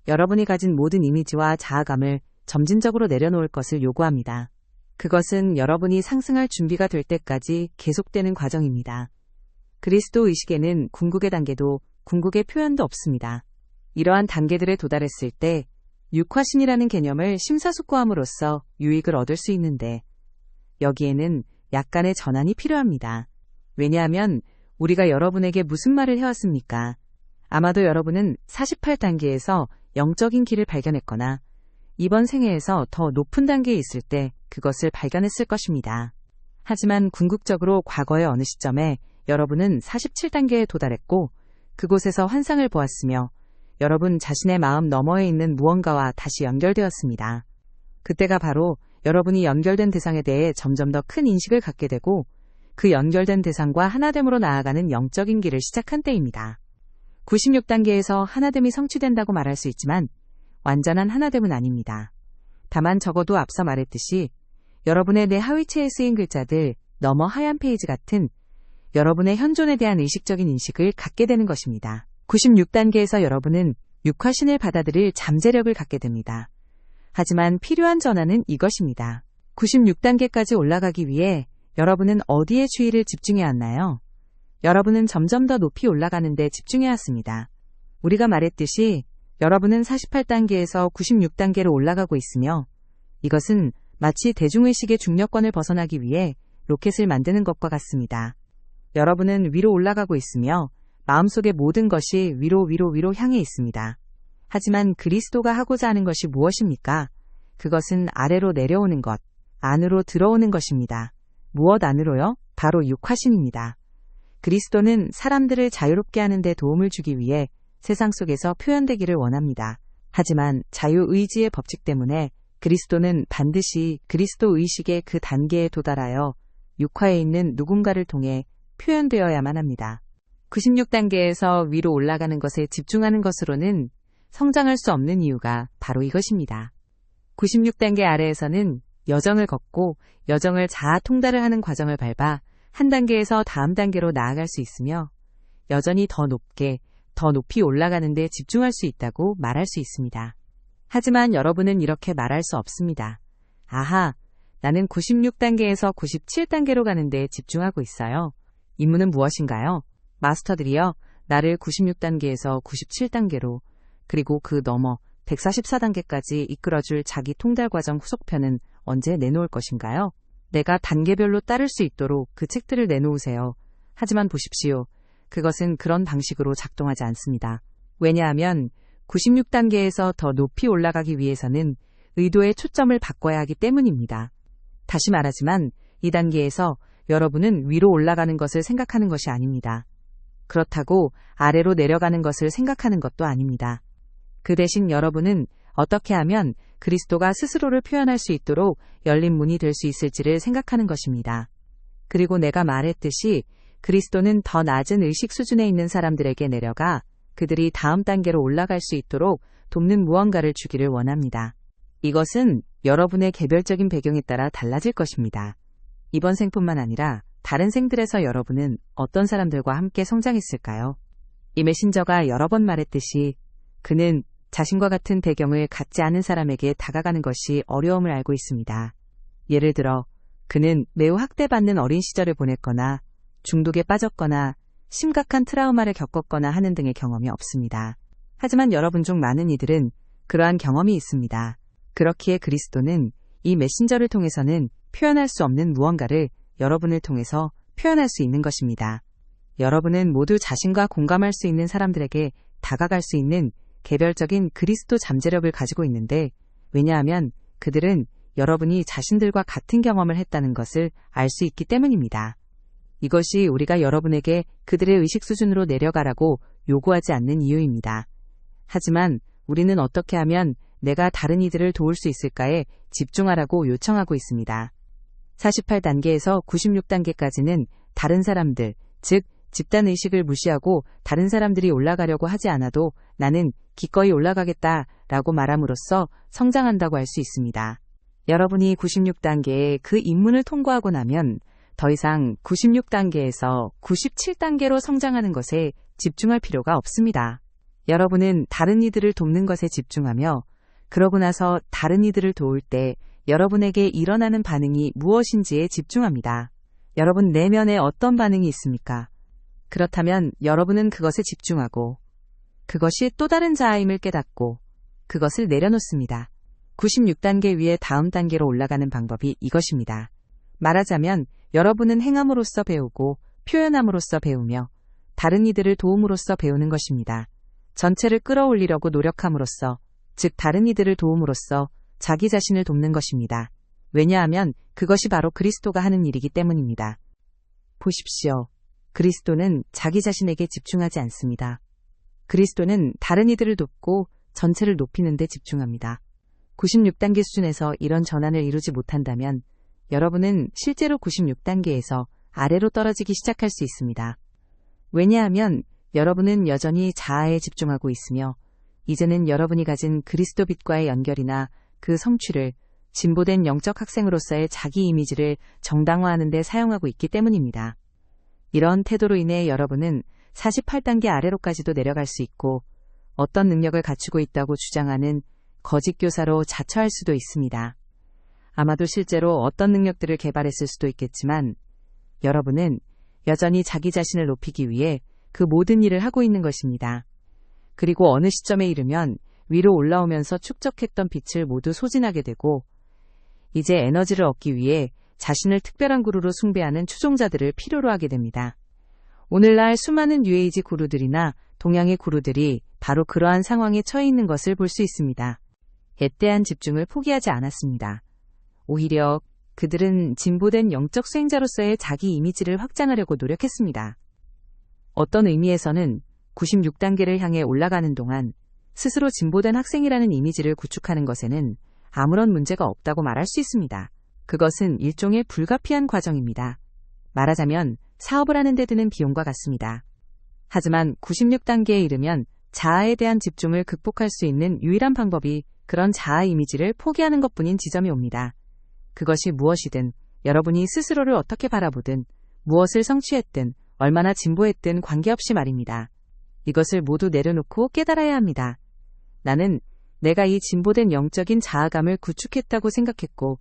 여러분이 가진 모든 이미지와 자아감을 점진적으로 내려놓을 것을 요구합니다. 그것은 여러분이 상승할 준비가 될 때까지 계속되는 과정입니다. 그리스도 의식에는 궁극의 단계도 궁극의 표현도 없습니다. 이러한 단계들에 도달했을 때 육화신이라는 개념을 심사숙고함으로써 유익을 얻을 수 있는데 여기에는 약간의 전환이 필요합니다. 왜냐하면 우리가 여러분에게 무슨 말을 해왔습니까? 아마도 여러분은 48단계에서 영적인 길을 발견했거나 이번 생애에서 더 높은 단계에 있을 때 그것을 발견했을 것입니다. 하지만 궁극적으로 과거의 어느 시점에 여러분은 47단계에 도달했고 그곳에서 환상을 보았으며 여러분 자신의 마음 너머에 있는 무언가와 다시 연결되었습니다. 그때가 바로 여러분이 연결된 대상에 대해 점점 더 큰 인식을 갖게 되고 그 연결된 대상과 하나됨으로 나아가는 영적인 길을 시작한 때입니다. 96단계에서 하나됨이 성취된다고 말할 수 있지만 완전한 하나됨은 아닙니다. 다만 적어도 앞서 말했듯이 여러분의 내 하위체에 쓰인 글자들 너머 하얀 페이지 같은 여러분의 현존에 대한 의식적인 인식을 갖게 되는 것입니다. 96단계에서 여러분은 육화신을 받아들일 잠재력을 갖게 됩니다. 하지만 필요한 전환은 이것입니다. 96단계까지 올라가기 위해 여러분은 어디에 주의를 집중해야 하나요? 여러분은 점점 더 높이 올라가는 데 집중해야 합니다. 우리가 말했듯이 여러분은 48단계에서 96단계로 올라가고 있으며 이것은 마치 대중의식의 중력권을 벗어나기 위해 로켓을 만드는 것과 같습니다. 여러분은 위로 올라가고 있으며 마음속의 모든 것이 위로 향해 있습니다. 하지만 그리스도가 하고자 하는 것이 무엇입니까? 그것은 아래로 내려오는 것, 안으로 들어오는 것입니다. 무엇 안으로요? 바로 육화신입니다. 그리스도는 사람들을 자유롭게 하는 데 도움을 주기 위해 세상 속에서 표현되기를 원합니다. 하지만 자유의지의 법칙 때문에 그리스도는 반드시 그리스도 의식의 그 단계에 도달하여 육화에 있는 누군가를 통해 표현되어야만 합니다. 96단계에서 위로 올라가는 것에 집중하는 것으로는 성장할 수 없는 이유가 바로 이것입니다. 96단계 아래에서는 여정을 걷고 여정을 자아 통달을 하는 과정을 밟아 한 단계에서 다음 단계로 나아갈 수 있으며 여전히 더 높게, 더 높이 올라가는 데 집중할 수 있다고 말할 수 있습니다. 하지만 여러분은 이렇게 말할 수 없습니다. 아하, 나는 96단계에서 97단계로 가는 데 집중하고 있어요. 임무는 무엇인가요? 마스터들이여, 나를 96단계에서 97단계로 그리고 그 너머 144단계까지 이끌어줄 자기 통달 과정 후속편은 언제 내놓을 것인가요? 내가 단계별로 따를 수 있도록 그 책들을 내놓으세요. 하지만 보십시오. 그것은 그런 방식으로 작동하지 않습니다. 왜냐하면 96단계에서 더 높이 올라가기 위해서는 의도의 초점을 바꿔야 하기 때문입니다. 다시 말하지만 이 단계에서 여러분은 위로 올라가는 것을 생각하는 것이 아닙니다. 그렇다고 아래로 내려가는 것을 생각하는 것도 아닙니다. 그 대신 여러분은 어떻게 하면 그리스도가 스스로를 표현할 수 있도록 열린 문이 될 수 있을지를 생각하는 것입니다. 그리고 내가 말했듯이 그리스도는 더 낮은 의식 수준에 있는 사람들에게 내려가 그들이 다음 단계로 올라갈 수 있도록 돕는 무언가를 주기를 원합니다. 이것은 여러분의 개별적인 배경에 따라 달라질 것입니다. 이번 생뿐만 아니라 다른 생들에서 여러분은 어떤 사람들과 함께 성장했을까요? 이 메신저가 여러 번 말했듯이 그는 자신과 같은 배경을 갖지 않은 사람에게 다가가는 것이 어려움을 알고 있습니다. 예를 들어 그는 매우 학대받는 어린 시절을 보냈거나 중독에 빠졌거나 심각한 트라우마를 겪었거나 하는 등의 경험이 없습니다. 하지만 여러분 중 많은 이들은 그러한 경험이 있습니다. 그렇기에 그리스도는 이 메신저를 통해서는 표현할 수 없는 무언가를 여러분을 통해서 표현할 수 있는 것입니다. 여러분은 모두 자신과 공감할 수 있는 사람들에게 다가갈 수 있는 개별적인 그리스도 잠재력을 가지고 있는데, 왜냐하면 그들은 여러분이 자신들과 같은 경험을 했다는 것을 알 수 있기 때문입니다. 이것이 우리가 여러분에게 그들의 의식 수준으로 내려가라고 요구하지 않는 이유입니다. 하지만 우리는 어떻게 하면 내가 다른 이들을 도울 수 있을까에 집중하라고 요청하고 있습니다. 48단계에서 96단계까지는 다른 사람들, 즉 집단의식을 무시하고 다른 사람들이 올라가려고 하지 않아도 나는 기꺼이 올라가겠다라고 말함으로써 성장한다고 할 수 있습니다. 여러분이 96단계의 그 입문을 통과하고 나면 더 이상 96단계에서 97단계로 성장하는 것에 집중할 필요가 없습니다. 여러분은 다른 이들을 돕는 것에 집중하며 그러고 나서 다른 이들을 도울 때 여러분에게 일어나는 반응이 무엇인지에 집중합니다. 여러분 내면에 어떤 반응이 있습니까? 그렇다면 여러분은 그것에 집중하고 그것이 또 다른 자아임을 깨닫고 그것을 내려놓습니다. 96단계 위에 다음 단계로 올라가는 방법이 이것입니다. 말하자면 여러분은 행함으로써 배우고 표현함으로써 배우며 다른 이들을 도움으로써 배우는 것입니다. 전체를 끌어올리려고 노력함으로써, 즉 다른 이들을 도움으로써 자기 자신을 돕는 것입니다. 왜냐하면 그것이 바로 그리스도가 하는 일이기 때문입니다. 보십시오. 그리스도는 자기 자신에게 집중하지 않습니다. 그리스도는 다른 이들을 돕고 전체를 높이는 데 집중합니다. 96단계 수준에서 이런 전환을 이루지 못한다면 여러분은 실제로 96단계에서 아래로 떨어지기 시작할 수 있습니다. 왜냐하면 여러분은 여전히 자아에 집중하고 있으며 이제는 여러분이 가진 그리스도 빛과의 연결이나 그 성취를 진보된 영적 학생으로서의 자기 이미지를 정당화하는 데 사용하고 있기 때문입니다. 이런 태도로 인해 여러분은 48단계 아래로까지도 내려갈 수 있고 어떤 능력을 갖추고 있다고 주장하는 거짓 교사로 자처할 수도 있습니다. 아마도 실제로 어떤 능력들을 개발했을 수도 있겠지만 여러분은 여전히 자기 자신을 높이기 위해 그 모든 일을 하고 있는 것입니다. 그리고 어느 시점에 이르면 위로 올라오면서 축적했던 빛을 모두 소진하게 되고 이제 에너지를 얻기 위해 자신을 특별한 구루로 숭배하는 추종자들을 필요로 하게 됩니다. 오늘날 수많은 뉴에이지 구루들이나 동양의 구루들이 바로 그러한 상황에 처해 있는 것을 볼 수 있습니다. 앳대한 집중을 포기하지 않았습니다. 오히려 그들은 진보된 영적 수행자로서의 자기 이미지를 확장하려고 노력했습니다. 어떤 의미에서는 96단계를 향해 올라가는 동안 스스로 진보된 학생이라는 이미지를 구축하는 것에는 아무런 문제가 없다고 말할 수 있습니다. 그것은 일종의 불가피한 과정입니다. 말하자면 사업을 하는 데 드는 비용과 같습니다. 하지만 96단계에 이르면 자아에 대한 집중을 극복할 수 있는 유일한 방법이 그런 자아 이미지를 포기하는 것뿐인 지점이 옵니다. 그것이 무엇이든 여러분이 스스로를 어떻게 바라보든 무엇을 성취했든 얼마나 진보했든 관계없이 말입니다. 이것을 모두 내려놓고 깨달아야 합니다. 나는 내가 이 진보된 영적인 자아감을 구축했다고 생각했고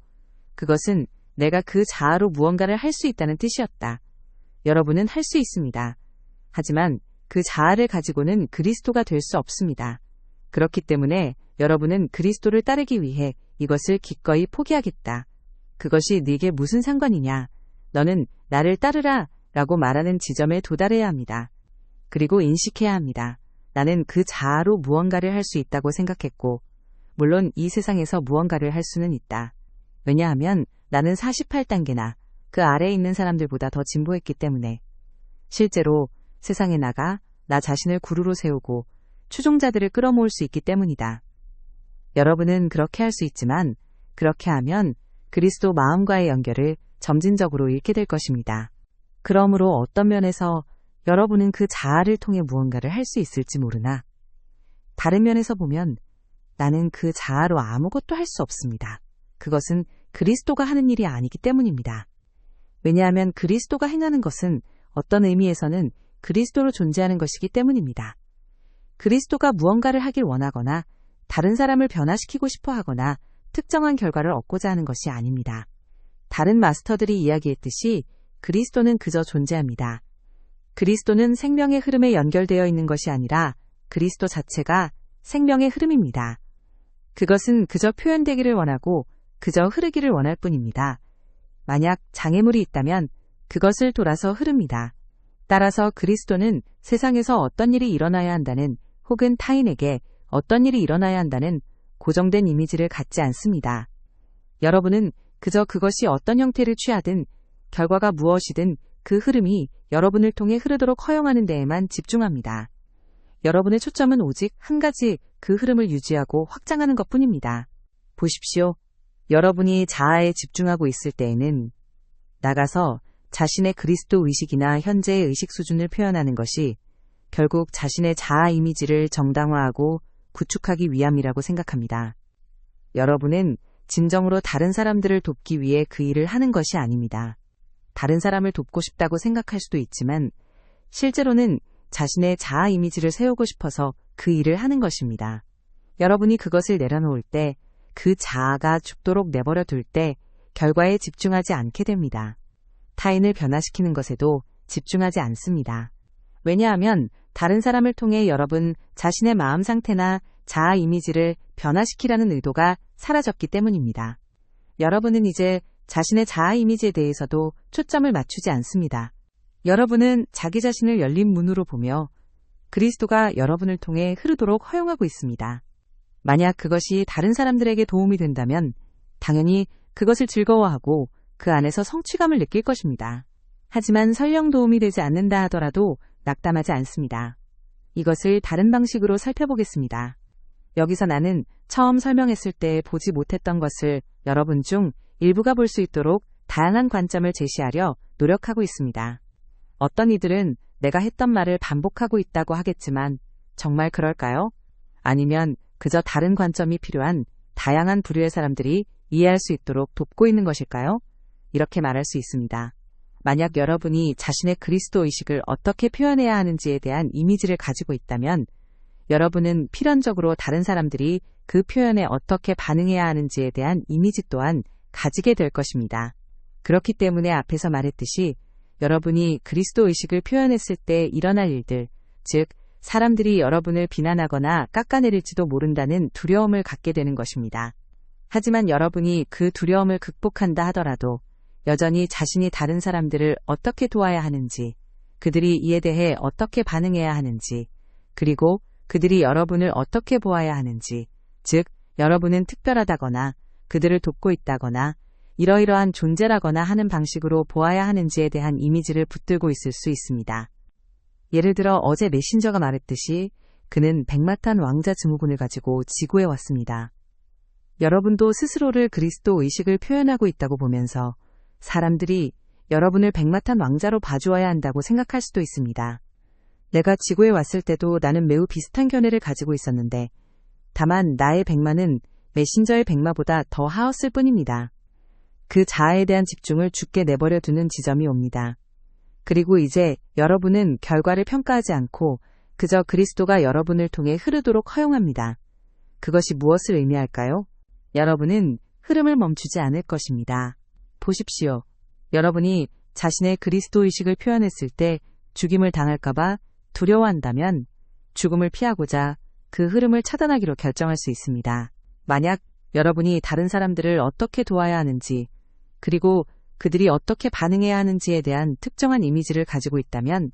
그것은 내가 그 자아로 무언가를 할 수 있다는 뜻이었다. 여러분은 할 수 있습니다. 하지만 그 자아를 가지고는 그리스도가 될 수 없습니다. 그렇기 때문에 여러분은 그리스도를 따르기 위해 이것을 기꺼이 포기하겠다. 그것이 네게 무슨 상관이냐? 너는 나를 따르라 라고 말하는 지점에 도달해야 합니다. 그리고 인식해야 합니다. 나는 그 자아로 무언가를 할 수 있다고 생각했고 물론 이 세상에서 무언가를 할 수는 있다. 왜냐하면 나는 48단계나 그 아래에 있는 사람들보다 더 진보했기 때문에 실제로 세상에 나가 나 자신을 구루로 세우고 추종자들을 끌어모을 수 있기 때문이다. 여러분은 그렇게 할 수 있지만 그렇게 하면 그리스도 마음과의 연결을 점진적으로 잃게 될 것입니다. 그러므로 어떤 면에서 여러분은 그 자아를 통해 무언가를 할 수 있을지 모르나 다른 면에서 보면 나는 그 자아로 아무것도 할 수 없습니다. 그것은 그리스도가 하는 일이 아니기 때문입니다. 왜냐하면 그리스도가 행하는 것은 어떤 의미에서는 그리스도로 존재하는 것이기 때문입니다. 그리스도가 무언가를 하길 원하거나 다른 사람을 변화시키고 싶어 하거나 특정한 결과를 얻고자 하는 것이 아닙니다. 다른 마스터들이 이야기했듯이 그리스도는 그저 존재합니다. 그리스도는 생명의 흐름에 연결되어 있는 것이 아니라 그리스도 자체가 생명의 흐름입니다. 그것은 그저 표현되기를 원하고 그저 흐르기를 원할 뿐입니다. 만약 장애물이 있다면 그것을 돌아서 흐릅니다. 따라서 그리스도는 세상에서 어떤 일이 일어나야 한다는 혹은 타인에게 어떤 일이 일어나야 한다는 고정된 이미지를 갖지 않습니다. 여러분은 그저 그것이 어떤 형태를 취하든 결과가 무엇이든 그 흐름이 여러분을 통해 흐르도록 허용하는 데에만 집중합니다. 여러분의 초점은 오직 한 가지 그 흐름을 유지하고 확장하는 것뿐입니다. 보십시오. 여러분이 자아에 집중하고 있을 때에는 나가서 자신의 그리스도 의식이나 현재의 의식 수준을 표현하는 것이 결국 자신의 자아 이미지를 정당화하고 구축하기 위함이라고 생각합니다. 여러분은 진정으로 다른 사람들을 돕기 위해 그 일을 하는 것이 아닙니다. 다른 사람을 돕고 싶다고 생각할 수도 있지만 실제로는 자신의 자아 이미지를 세우고 싶어서 그 일을 하는 것입니다. 여러분이 그것을 내려놓을 때, 그 자아가 죽도록 내버려 둘 때 결과에 집중하지 않게 됩니다. 타인을 변화시키는 것에도 집중하지 않습니다. 왜냐하면 다른 사람을 통해 여러분 자신의 마음 상태나 자아 이미지를 변화시키라는 의도가 사라졌기 때문입니다. 여러분은 이제 자신의 자아 이미지에 대해서도 초점을 맞추지 않습니다. 여러분은 자기 자신을 열린 문으로 보며 그리스도가 여러분을 통해 흐르도록 허용하고 있습니다. 만약 그것이 다른 사람들에게 도움이 된다면 당연히 그것을 즐거워하고 그 안에서 성취감을 느낄 것입니다. 하지만 설령 도움이 되지 않는다 하더라도 낙담하지 않습니다. 이것을 다른 방식으로 살펴보겠습니다. 여기서 나는 처음 설명했을 때 보지 못했던 것을 여러분 중 일부가 볼 수 있도록 다양한 관점을 제시하려 노력하고 있습니다. 어떤 이들은 내가 했던 말을 반복하고 있다고 하겠지만 정말 그럴까요? 아니면 그저 다른 관점이 필요한 다양한 부류의 사람들이 이해할 수 있도록 돕고 있는 것일까요? 이렇게 말할 수 있습니다. 만약 여러분이 자신의 그리스도 의식을 어떻게 표현해야 하는지에 대한 이미지를 가지고 있다면 여러분은 필연적으로 다른 사람들이 그 표현에 어떻게 반응해야 하는지에 대한 이미지 또한 가지게 될 것입니다. 그렇기 때문에 앞에서 말했듯이 여러분이 그리스도 의식을 표현했을 때 일어날 일들, 즉 사람들이 여러분을 비난하거나 깎아내릴지도 모른다는 두려움을 갖게 되는 것입니다. 하지만 여러분이 그 두려움을 극복한다 하더라도 여전히 자신이 다른 사람들을 어떻게 도와야 하는지, 그들이 이에 대해 어떻게 반응해야 하는지, 그리고 그들이 여러분을 어떻게 보아야 하는지, 즉 여러분은 특별하다거나 그들을 돕고 있다거나 이러이러한 존재라거나 하는 방식으로 보아야 하는지에 대한 이미지를 붙들고 있을 수 있습니다. 예를 들어 어제 메신저가 말했듯이 그는 백마탄 왕자 증후군을 가지고 지구에 왔습니다. 여러분도 스스로를 그리스도 의식을 표현하고 있다고 보면서 사람들이 여러분을 백마탄 왕자로 봐주어야 한다고 생각할 수도 있습니다. 내가 지구에 왔을 때도 나는 매우 비슷한 견해를 가지고 있었는데 다만 나의 백마는 메신저의 백마보다 더 하였을 뿐입니다. 그 자아에 대한 집중을 죽게 내버려 두는 지점이 옵니다. 그리고 이제 여러분은 결과를 평가하지 않고 그저 그리스도가 여러분을 통해 흐르도록 허용합니다. 그것이 무엇을 의미할까요? 여러분은 흐름을 멈추지 않을 것입니다. 보십시오. 여러분이 자신의 그리스도 의식을 표현했을 때 죽임을 당할까봐 두려워한다면 죽음을 피하고자 그 흐름을 차단하기로 결정할 수 있습니다. 만약 여러분이 다른 사람들을 어떻게 도와야 하는지, 그리고 그들이 어떻게 반응해야 하는지에 대한 특정한 이미지를 가지고 있다면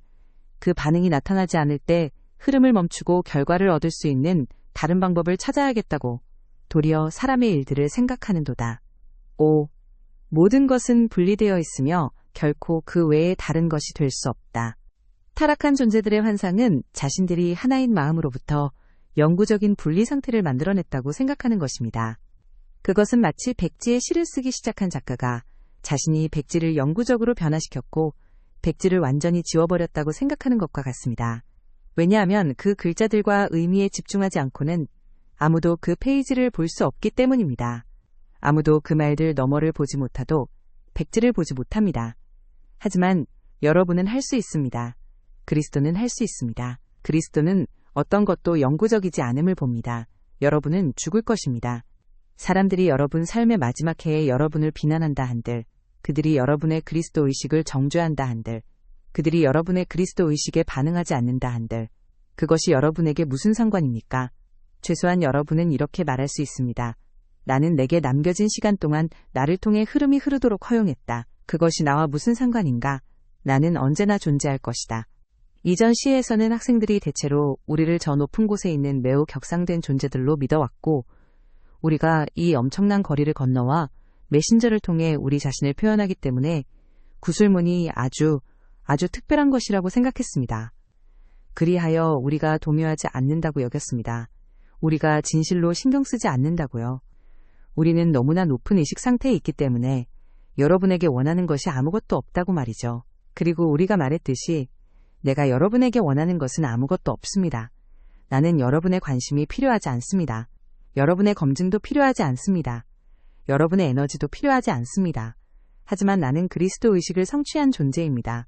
그 반응이 나타나지 않을 때 흐름을 멈추고 결과를 얻을 수 있는 다른 방법을 찾아야겠다고 도리어 사람의 일들을 생각하는도다. 5. 모든 것은 분리되어 있으며 결코 그 외에 다른 것이 될 수 없다. 타락한 존재들의 환상은 자신들이 하나인 마음으로부터 영구적인 분리 상태를 만들어냈다고 생각하는 것입니다. 그것은 마치 백지에 시를 쓰기 시작한 작가가 자신이 백지를 영구적으로 변화시켰고 백지를 완전히 지워버렸다고 생각하는 것과 같습니다. 왜냐하면 그 글자들과 의미에 집중하지 않고는 아무도 그 페이지를 볼 수 없기 때문입니다. 아무도 그 말들 너머를 보지 못하도 백지를 보지 못합니다. 하지만 여러분은 할 수 있습니다. 그리스도는 할 수 있습니다. 그리스도는 어떤 것도 영구적이지 않음을 봅니다. 여러분은 죽을 것입니다. 사람들이 여러분 삶의 마지막 해에 여러분을 비난한다 한들, 그들이 여러분의 그리스도 의식을 정죄한다 한들, 그들이 여러분의 그리스도 의식에 반응하지 않는다 한들, 그것이 여러분에게 무슨 상관입니까? 최소한 여러분은 이렇게 말할 수 있습니다. 나는 내게 남겨진 시간 동안 나를 통해 흐름이 흐르도록 허용했다. 그것이 나와 무슨 상관인가? 나는 언제나 존재할 것이다. 이전 시에서는 학생들이 대체로 우리를 저 높은 곳에 있는 매우 격상된 존재들로 믿어왔고, 우리가 이 엄청난 거리를 건너와 메신저를 통해 우리 자신을 표현하기 때문에 구술문이 아주 특별한 것이라고 생각했습니다. 그리하여 우리가 동요하지 않는다고 여겼습니다. 우리가 진실로 신경 쓰지 않는다고요. 우리는 너무나 높은 의식 상태에 있기 때문에 여러분에게 원하는 것이 아무것도 없다고 말이죠. 그리고 우리가 말했듯이 내가 여러분에게 원하는 것은 아무것도 없습니다. 나는 여러분의 관심이 필요하지 않습니다. 여러분의 검증도 필요하지 않습니다. 여러분의 에너지도 필요하지 않습니다. 하지만 나는 그리스도 의식을 성취한 존재입니다.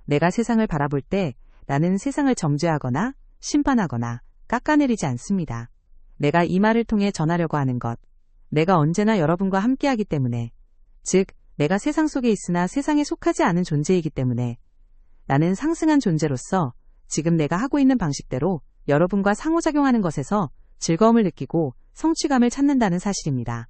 내가 세상을 바라볼 때 나는 세상을 정죄하거나 심판하거나 깎아내리지 않습니다. 내가 이 말을 통해 전하려고 하는 것, 내가 언제나 여러분과 함께하기 때문에, 즉 내가 세상 속에 있으나 세상에 속하지 않은 존재이기 때문에 나는 상승한 존재로서 지금 내가 하고 있는 방식대로 여러분과 상호작용하는 것에서 즐거움을 느끼고 성취감을 찾는다는 사실입니다.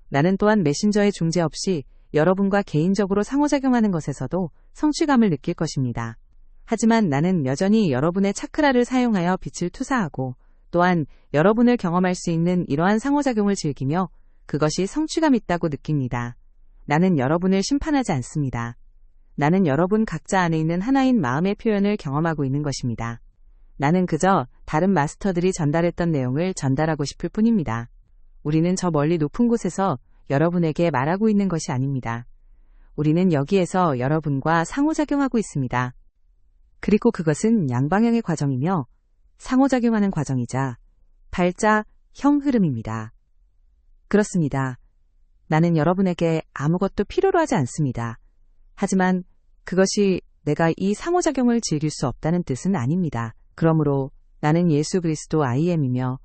나는 또한 메신저의 중재 없이 여러분과 개인적으로 상호작용하는 것에서도 성취감을 느낄 것입니다. 하지만 나는 여전히 여러분의 차크라를 사용하여 빛을 투사하고 또한 여러분을 경험할 수 있는 이러한 상호작용을 즐기며 그것이 성취감 있다고 느낍니다. 나는 여러분을 심판하지 않습니다. 나는 여러분 각자 안에 있는 하나인 마음의 표현을 경험하고 있는 것입니다. 나는 그저 다른 마스터들이 전달했던 내용을 전달하고 싶을 뿐입니다. 우리는 저 멀리 높은 곳에서 여러분에게 말하고 있는 것이 아닙니다. 우리는 여기에서 여러분과 상호작용하고 있습니다. 그리고 그것은 양방향의 과정이며 상호작용하는 과정이자 발자형 흐름입니다. 그렇습니다. 나는 여러분에게 아무것도 필요로 하지 않습니다. 하지만 그것이 내가 이 상호작용을 즐길 수 없다는 뜻은 아닙니다. 그러므로 나는 예수 그리스도 IM이며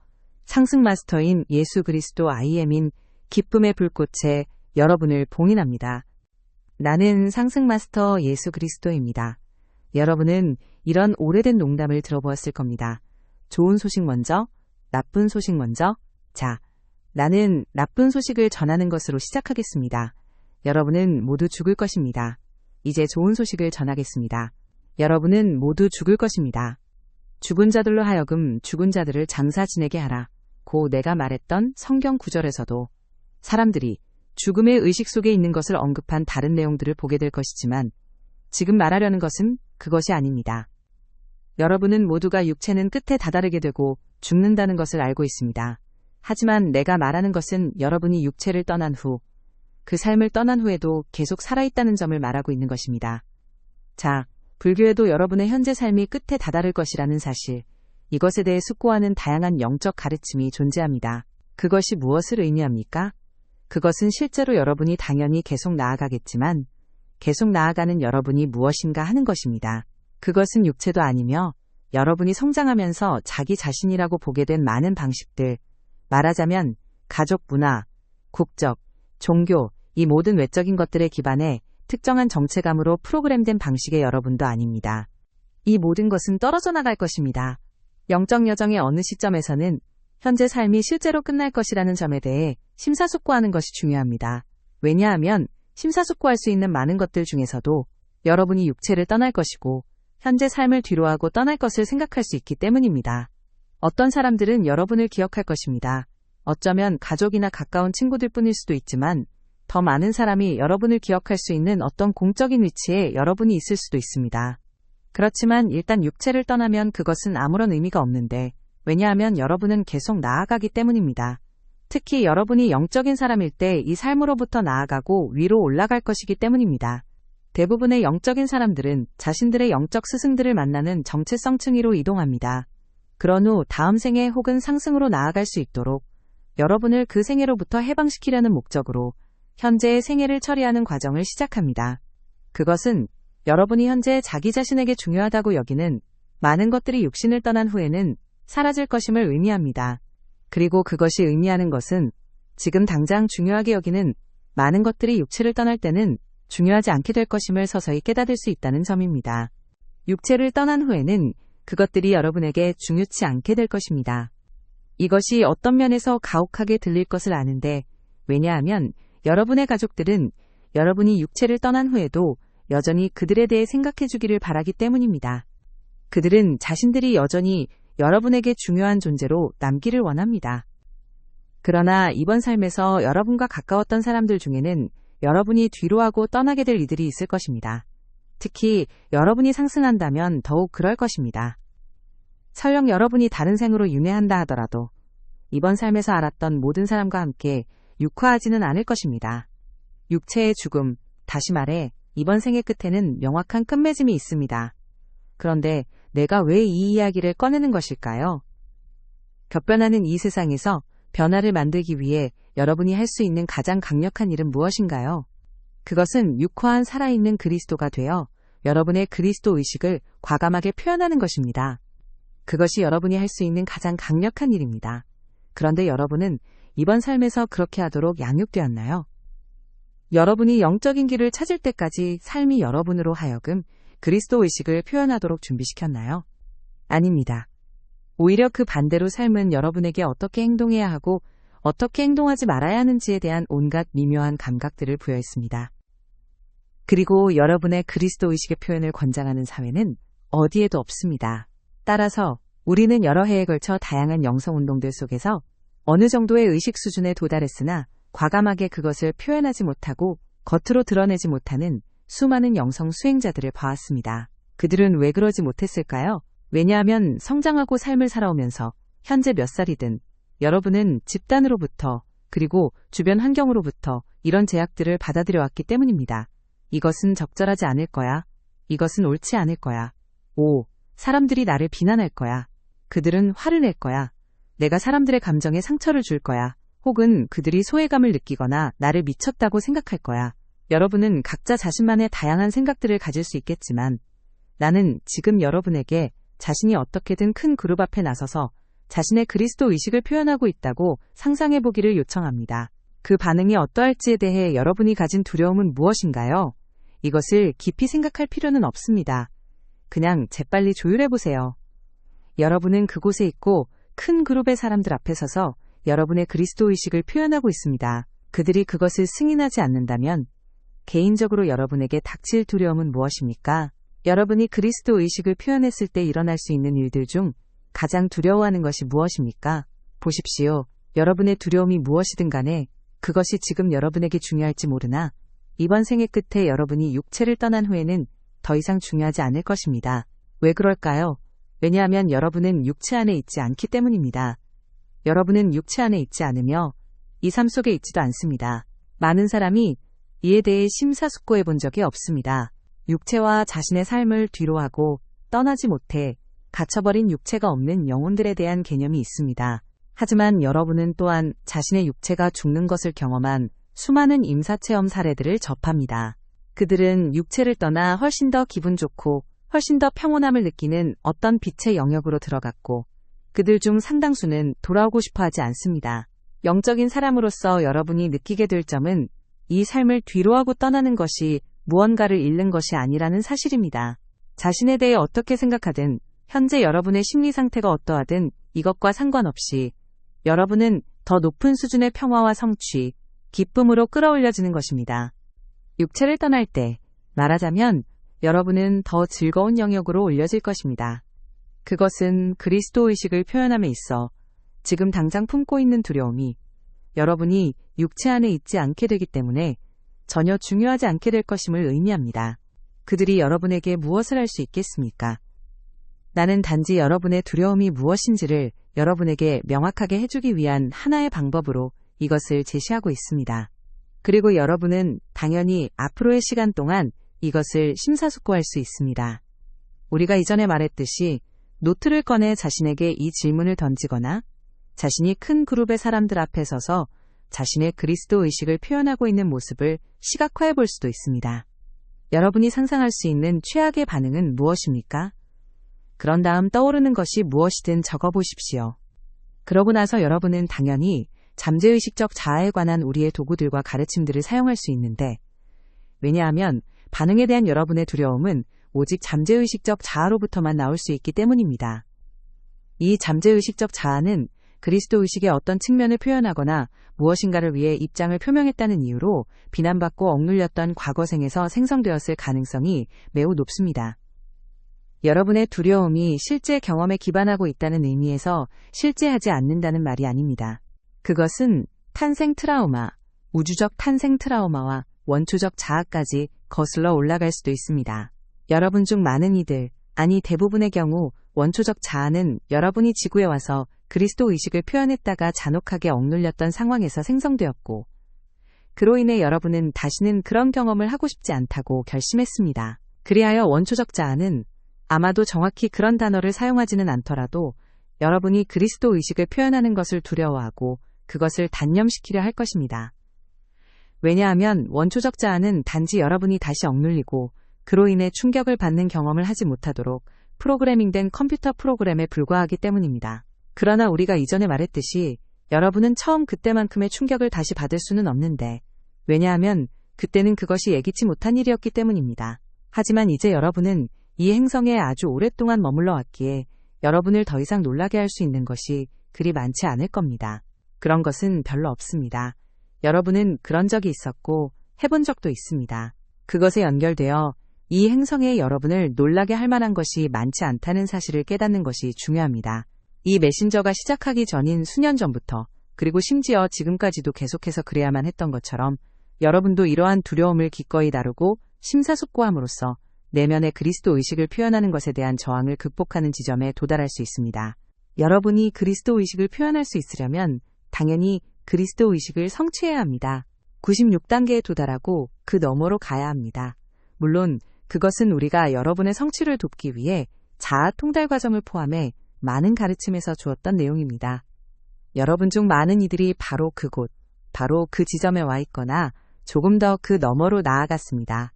상승 마스터인 예수 그리스도 IM인 기쁨의 불꽃에 여러분을 봉인합니다. 나는 상승 마스터 예수 그리스도입니다. 여러분은 이런 오래된 농담을 들어보았을 겁니다. 좋은 소식 먼저, 나쁜 소식 먼저. 자, 나는 나쁜 소식을 전하는 것으로 시작하겠습니다. 여러분은 모두 죽을 것입니다. 이제 좋은 소식을 전하겠습니다. 여러분은 모두 죽을 것입니다. 죽은 자들로 하여금 죽은 자들을 장사 지내게 하라. 고 내가 말했던 성경 구절에서도 사람들이 죽음의 의식 속에 있는 것을 언급한 다른 내용들을 보게 될 것이지만 지금 말하려는 것은 그것이 아닙니다. 여러분은 모두가 육체는 끝에 다다르게 되고 죽는다는 것을 알고 있습니다. 하지만 내가 말하는 것은 여러분이 육체를 떠난 후, 그 삶을 떠난 후에도 계속 살아있다는 점을 말하고 있는 것입니다. 자, 불교에도 여러분의 현재 삶이 끝에 다다를 것이라는 사실, 이것에 대해 숙고하는 다양한 영적 가르침이 존재합니다. 그것이 무엇을 의미합니까? 그것은 실제로 여러분이 당연히 계속 나아가겠지만 계속 나아가는 여러분이 무엇인가 하는 것입니다. 그것은 육체도 아니며 여러분이 성장하면서 자기 자신이라고 보게 된 많은 방식들, 말하자면 가족 문화, 국적, 종교, 이 모든 외적인 것들에 기반해 특정한 정체감으로 프로그램된 방식의 여러분도 아닙니다. 이 모든 것은 떨어져 나갈 것입니다. 영적 여정의 어느 시점에서는 현재 삶이 실제로 끝날 것이라는 점에 대해 심사숙고하는 것이 중요합니다. 왜냐하면 심사숙고할 수 있는 많은 것들 중에서도 여러분이 육체를 떠날 것이고 현재 삶을 뒤로하고 떠날 것을 생각할 수 있기 때문입니다. 어떤 사람들은 여러분을 기억할 것입니다. 어쩌면 가족이나 가까운 친구들 뿐일 수도 있지만 더 많은 사람이 여러분을 기억할 수 있는 어떤 공적인 위치에 여러분이 있을 수도 있습니다. 그렇지만 일단 육체를 떠나면 그것은 아무런 의미가 없는데, 왜냐하면 여러분은 계속 나아가기 때문입니다. 특히 여러분이 영적인 사람일 때 이 삶으로부터 나아가고 위로 올라갈 것이기 때문입니다. 대부분의 영적인 사람들은 자신들의 영적 스승들을 만나는 정체성 층위로 이동합니다. 그런 후 다음 생애 혹은 상승으로 나아갈 수 있도록 여러분을 그 생애로부터 해방시키려는 목적으로 현재의 생애를 처리하는 과정을 시작합니다. 그것은 여러분이 현재 자기 자신에게 중요하다고 여기는 많은 것들이 육신을 떠난 후에는 사라질 것임을 의미합니다. 그리고 그것이 의미하는 것은 지금 당장 중요하게 여기는 많은 것들이 육체를 떠날 때는 중요하지 않게 될 것임을 서서히 깨닫을 수 있다는 점입니다. 육체를 떠난 후에는 그것들이 여러분에게 중요치 않게 될 것입니다. 이것이 어떤 면에서 가혹하게 들릴 것을 아는데, 왜냐하면 여러분의 가족들은 여러분이 육체를 떠난 후에도 여전히 그들에 대해 생각해 주기를 바라기 때문입니다. 그들은 자신들이 여전히 여러분에게 중요한 존재로 남기를 원합니다. 그러나 이번 삶에서 여러분과 가까웠던 사람들 중에는 여러분이 뒤로하고 떠나게 될 이들이 있을 것입니다. 특히 여러분이 상승한다면 더욱 그럴 것입니다. 설령 여러분이 다른 생으로 윤회한다 하더라도 이번 삶에서 알았던 모든 사람과 함께 육화하지는 않을 것입니다. 육체의 죽음, 다시 말해 이번 생의 끝에는 명확한 끝맺음이 있습니다. 그런데 내가 왜 이 이야기를 꺼내는 것일까요? 격변하는 이 세상에서 변화를 만들기 위해 여러분이 할 수 있는 가장 강력한 일은 무엇인가요? 그것은 육화한 살아있는 그리스도가 되어 여러분의 그리스도 의식을 과감하게 표현하는 것입니다. 그것이 여러분이 할 수 있는 가장 강력한 일입니다. 그런데 여러분은 이번 삶에서 그렇게 하도록 양육되었나요? 여러분이 영적인 길을 찾을 때까지 삶이 여러분으로 하여금 그리스도 의식을 표현하도록 준비시켰나요? 아닙니다. 오히려 그 반대로 삶은 여러분에게 어떻게 행동해야 하고 어떻게 행동하지 말아야 하는지에 대한 온갖 미묘한 감각들을 부여했습니다. 그리고 여러분의 그리스도 의식의 표현을 권장하는 사회는 어디에도 없습니다. 따라서 우리는 여러 해에 걸쳐 다양한 영성운동들 속에서 어느 정도의 의식 수준에 도달했으나 과감하게 그것을 표현하지 못하고 겉으로 드러내지 못하는 수많은 영성 수행자들을 봐왔습니다. 그들은 왜 그러지 못했을까요? 왜냐하면 성장하고 삶을 살아오면서 현재 몇 살이든 여러분은 집단으로부터 그리고 주변 환경으로부터 이런 제약들을 받아들여왔기 때문입니다. 이것은 적절하지 않을 거야. 이것은 옳지 않을 거야. 사람들이 나를 비난할 거야. 그들은 화를 낼 거야. 내가 사람들의 감정에 상처를 줄 거야. 혹은 그들이 소외감을 느끼거나 나를 미쳤다고 생각할 거야. 여러분은 각자 자신만의 다양한 생각들을 가질 수 있겠지만 나는 지금 여러분에게 자신이 어떻게든 큰 그룹 앞에 나서서 자신의 그리스도 의식을 표현하고 있다고 상상해 보기를 요청합니다. 그 반응이 어떠할지에 대해 여러분이 가진 두려움은 무엇인가요? 이것을 깊이 생각할 필요는 없습니다. 그냥 재빨리 조율해 보세요. 여러분은 그곳에 있고 큰 그룹의 사람들 앞에 서서 여러분의 그리스도 의식을 표현하고 있습니다. 그들이 그것을 승인하지 않는다면 개인적으로 여러분에게 닥칠 두려움은 무엇입니까? 여러분이 그리스도 의식을 표현했을 때 일어날 수 있는 일들 중 가장 두려워하는 것이 무엇입니까? 보십시오. 여러분의 두려움이 무엇이든 간에 그것이 지금 여러분에게 중요할지 모르나 이번 생의 끝에 여러분이 육체를 떠난 후에는 더 이상 중요하지 않을 것입니다. 왜 그럴까요? 왜냐하면 여러분은 육체 안에 있지 않기 때문입니다. 여러분은 육체 안에 있지 않으며 이 삶 속에 있지도 않습니다. 많은 사람이 이에 대해 심사숙고해 본 적이 없습니다. 육체와 자신의 삶을 뒤로하고 떠나지 못해 갇혀버린 육체가 없는 영혼들에 대한 개념이 있습니다. 하지만 여러분은 또한 자신의 육체가 죽는 것을 경험한 수많은 임사체험 사례들을 접합니다. 그들은 육체를 떠나 훨씬 더 기분 좋고 훨씬 더 평온함을 느끼는 어떤 빛의 영역으로 들어갔고 그들 중 상당수는 돌아오고 싶어 하지 않습니다. 영적인 사람으로서 여러분이 느끼게 될 점은 이 삶을 뒤로하고 떠나는 것이 무언가를 잃는 것이 아니라는 사실입니다. 자신에 대해 어떻게 생각하든 현재 여러분의 심리 상태가 어떠하든 이것과 상관없이 여러분은 더 높은 수준의 평화와 성취, 기쁨으로 끌어올려지는 것입니다. 육체를 떠날 때 말하자면 여러분은 더 즐거운 영역으로 올려질 것입니다. 그것은 그리스도 의식을 표현함에 있어 지금 당장 품고 있는 두려움이 여러분이 육체 안에 있지 않게 되기 때문에 전혀 중요하지 않게 될 것임을 의미합니다. 그들이 여러분에게 무엇을 할 수 있겠습니까? 나는 단지 여러분의 두려움이 무엇인지를 여러분에게 명확하게 해주기 위한 하나의 방법으로 이것을 제시하고 있습니다. 그리고 여러분은 당연히 앞으로의 시간 동안 이것을 심사숙고할 수 있습니다. 우리가 이전에 말했듯이 노트를 꺼내 자신에게 이 질문을 던지거나 자신이 큰 그룹의 사람들 앞에 서서 자신의 그리스도 의식을 표현하고 있는 모습을 시각화해 볼 수도 있습니다. 여러분이 상상할 수 있는 최악의 반응은 무엇입니까? 그런 다음 떠오르는 것이 무엇이든 적어보십시오. 그러고 나서 여러분은 당연히 잠재의식적 자아에 관한 우리의 도구들과 가르침들을 사용할 수 있는데, 왜냐하면 반응에 대한 여러분의 두려움은 오직 잠재의식적 자아로부터만 나올 수 있기 때문입니다. 이 잠재의식적 자아는 그리스도 의식의 어떤 측면을 표현하거나 무엇인가를 위해 입장을 표명했다는 이유로 비난받고 억눌렸던 과거생에서 생성되었을 가능성이 매우 높습니다. 여러분의 두려움이 실제 경험에 기반하고 있다는 의미에서 실제하지 않는다는 말이 아닙니다. 그것은 탄생 트라우마, 우주적 탄생 트라우마와 원초적 자아까지 거슬러 올라갈 수도 있습니다. 여러분 중 많은 이들, 아니 대부분의 경우 원초적 자아는 여러분이 지구에 와서 그리스도 의식을 표현했다가 잔혹하게 억눌렸던 상황에서 생성되었고, 그로 인해 여러분은 다시는 그런 경험을 하고 싶지 않다고 결심했습니다. 그리하여 원초적 자아는 아마도 정확히 그런 단어를 사용하지는 않더라도 여러분이 그리스도 의식을 표현하는 것을 두려워하고 그것을 단념시키려 할 것입니다. 왜냐하면 원초적 자아는 단지 여러분이 다시 억눌리고 그로 인해 충격을 받는 경험을 하지 못하도록 프로그래밍된 컴퓨터 프로그램에 불과하기 때문입니다. 그러나 우리가 이전에 말했듯이 여러분은 처음 그때만큼의 충격을 다시 받을 수는 없는데, 왜냐하면 그때는 그것이 예기치 못한 일이었기 때문입니다. 하지만 이제 여러분은 이 행성에 아주 오랫동안 머물러 왔기에 여러분을 더 이상 놀라게 할 수 있는 것이 그리 많지 않을 겁니다. 그런 것은 별로 없습니다. 여러분은 그런 적이 있었고 해본 적도 있습니다. 그것에 연결되어 이 행성에 여러분을 놀라게 할 만한 것이 많지 않다는 사실을 깨닫는 것이 중요합니다. 이 메신저가 시작하기 전인 수년 전부터, 그리고 심지어 지금까지도 계속해서 그래야만 했던 것처럼 여러분도 이러한 두려움을 기꺼이 다루고 심사숙고함으로써 내면의 그리스도 의식을 표현하는 것에 대한 저항을 극복하는 지점에 도달할 수 있습니다. 여러분이 그리스도 의식을 표현할 수 있으려면 당연히 그리스도 의식을 성취해야 합니다. 96단계에 도달하고 그 너머로 가야 합니다. 물론 그것은 우리가 여러분의 성취를 돕기 위해 자아 통달 과정을 포함해 많은 가르침에서 주었던 내용입니다. 여러분 중 많은 이들이 바로 그곳, 바로 그 지점에 와 있거나 조금 더 그 너머로 나아갔습니다.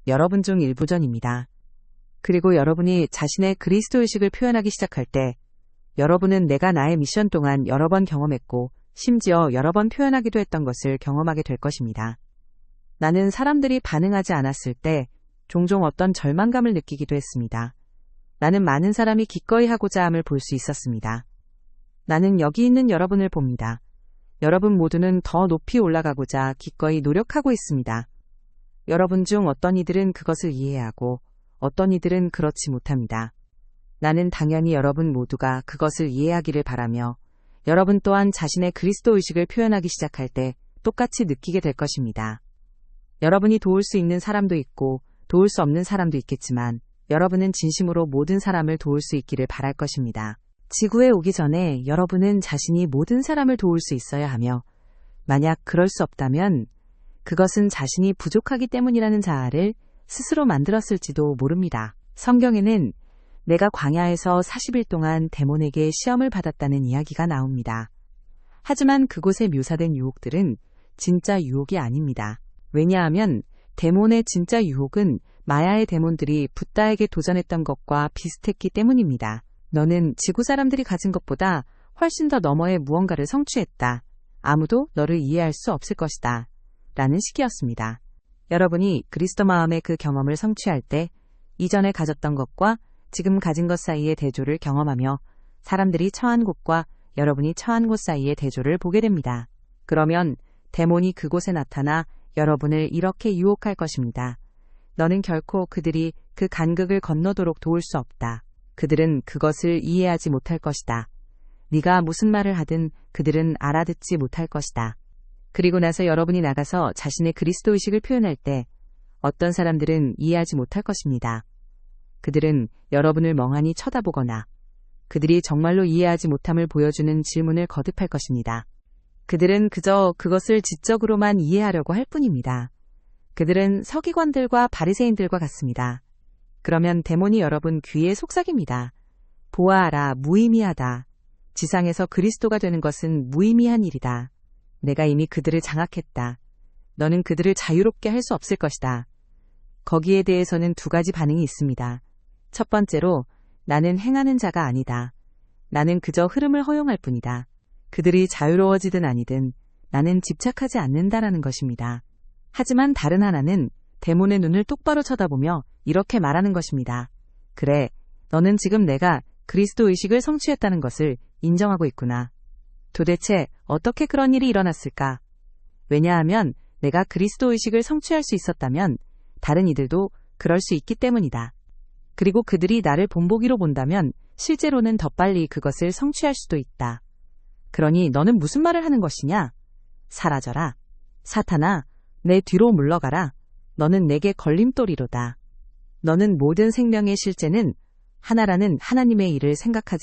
여러분 중 일부전입니다. 그리고 여러분이 자신의 그리스도 의식을 표현하기 시작할 때 여러분은 내가 나의 미션 동안 여러 번 경험했고 심지어 여러 번 표현하기도 했던 것을 경험하게 될 것입니다. 나는 사람들이 반응하지 않았을 때 종종 어떤 절망감을 느끼기도 했습니다. 나는 많은 사람이 기꺼이 하고자 함을 볼 수 있었습니다. 나는 여기 있는 여러분을 봅니다. 여러분 모두는 더 높이 올라가고자 기꺼이 노력하고 있습니다. 여러분 중 어떤 이들은 그것을 이해하고 어떤 이들은 그렇지 못합니다. 나는 당연히 여러분 모두가 그것을 이해하기를 바라며 여러분 또한 자신의 그리스도 의식을 표현하기 시작할 때 똑같이 느끼게 될 것입니다. 여러분이 도울 수 있는 사람도 있고 도울 수 없는 사람도 있겠지만 여러분은 진심으로 모든 사람을 도울 수 있기를 바랄 것입니다. 지구에 오기 전에 여러분은 자신이 모든 사람을 도울 수 있어야 하며 만약 그럴 수 없다면 그것은 자신이 부족하기 때문이라는 자아를 스스로 만들었을지도 모릅니다. 성경에는 내가 광야에서 40일 동안 데몬에게 시험을 받았다는 이야기가 나옵니다. 하지만 그곳에 묘사된 유혹들은 진짜 유혹이 아닙니다. 왜냐하면 데몬의 진짜 유혹은 마야의 데몬들이 붓다에게 도전했던 것과 비슷했기 때문입니다. 너는 지구 사람들이 가진 것보다 훨씬 더 너머의 무언가를 성취했다. 아무도 너를 이해할 수 없을 것이다. 라는 식이었습니다. 여러분이 그리스도 마음의 그 경험을 성취할 때 이전에 가졌던 것과 지금 가진 것 사이의 대조를 경험하며 사람들이 처한 곳과 여러분이 처한 곳 사이의 대조를 보게 됩니다. 그러면 데몬이 그곳에 나타나 여러분을 이렇게 유혹할 것입니다. 너는 결코 그들이 그 간극을 건너도록 도울 수 없다. 그들은 그것을 이해하지 못할 것이다. 네가 무슨 말을 하든 그들은 알아듣지 못할 것이다. 그리고 나서 여러분이 나가서 자신의 그리스도 의식을 표현할 때 어떤 사람들은 이해하지 못할 것입니다. 그들은 여러분을 멍하니 쳐다보거나 그들이 정말로 이해하지 못함을 보여주는 질문을 거듭할 것입니다. 그들은 그저 그것을 지적으로만 이해하려고 할 뿐입니다. 그들은 서기관들과 바리새인들과 같습니다. 그러면 데몬이 여러분 귀에 속삭입니다. 보아하라, 무의미하다. 지상에서 그리스도가 되는 것은 무의미한 일이다. 내가 이미 그들을 장악했다. 너는 그들을 자유롭게 할 수 없을 것이다. 거기에 대해서는 두 가지 반응이 있습니다. 첫 번째로, 나는 행하는 자가 아니다. 나는 그저 흐름을 허용할 뿐이다. 그들이 자유로워지든 아니든 나는 집착하지 않는다라는 것입니다. 하지만 다른 하나는 데몬의 눈을 똑바로 쳐다보며 이렇게 말하는 것입니다. 그래, 너는 지금 내가 그리스도 의식을 성취했다는 것을 인정하고 있구나. 도대체 어떻게 그런 일이 일어났을까? 왜냐하면 내가 그리스도 의식을 성취할 수 있었다면 다른 이들도 그럴 수 있기 때문이다. 그리고 그들이 나를 본보기로 본다면 실제로는 더 빨리 그것을 성취할 수도 있다. 그러니 너는 무슨 말을 하는 것이냐? 사라져라. 사탄아, 내 뒤로 물러가라. 너는 내게 걸림돌이로다. 너는 모든 생명의 실제는 하나라는 하나님의 일을 생각하지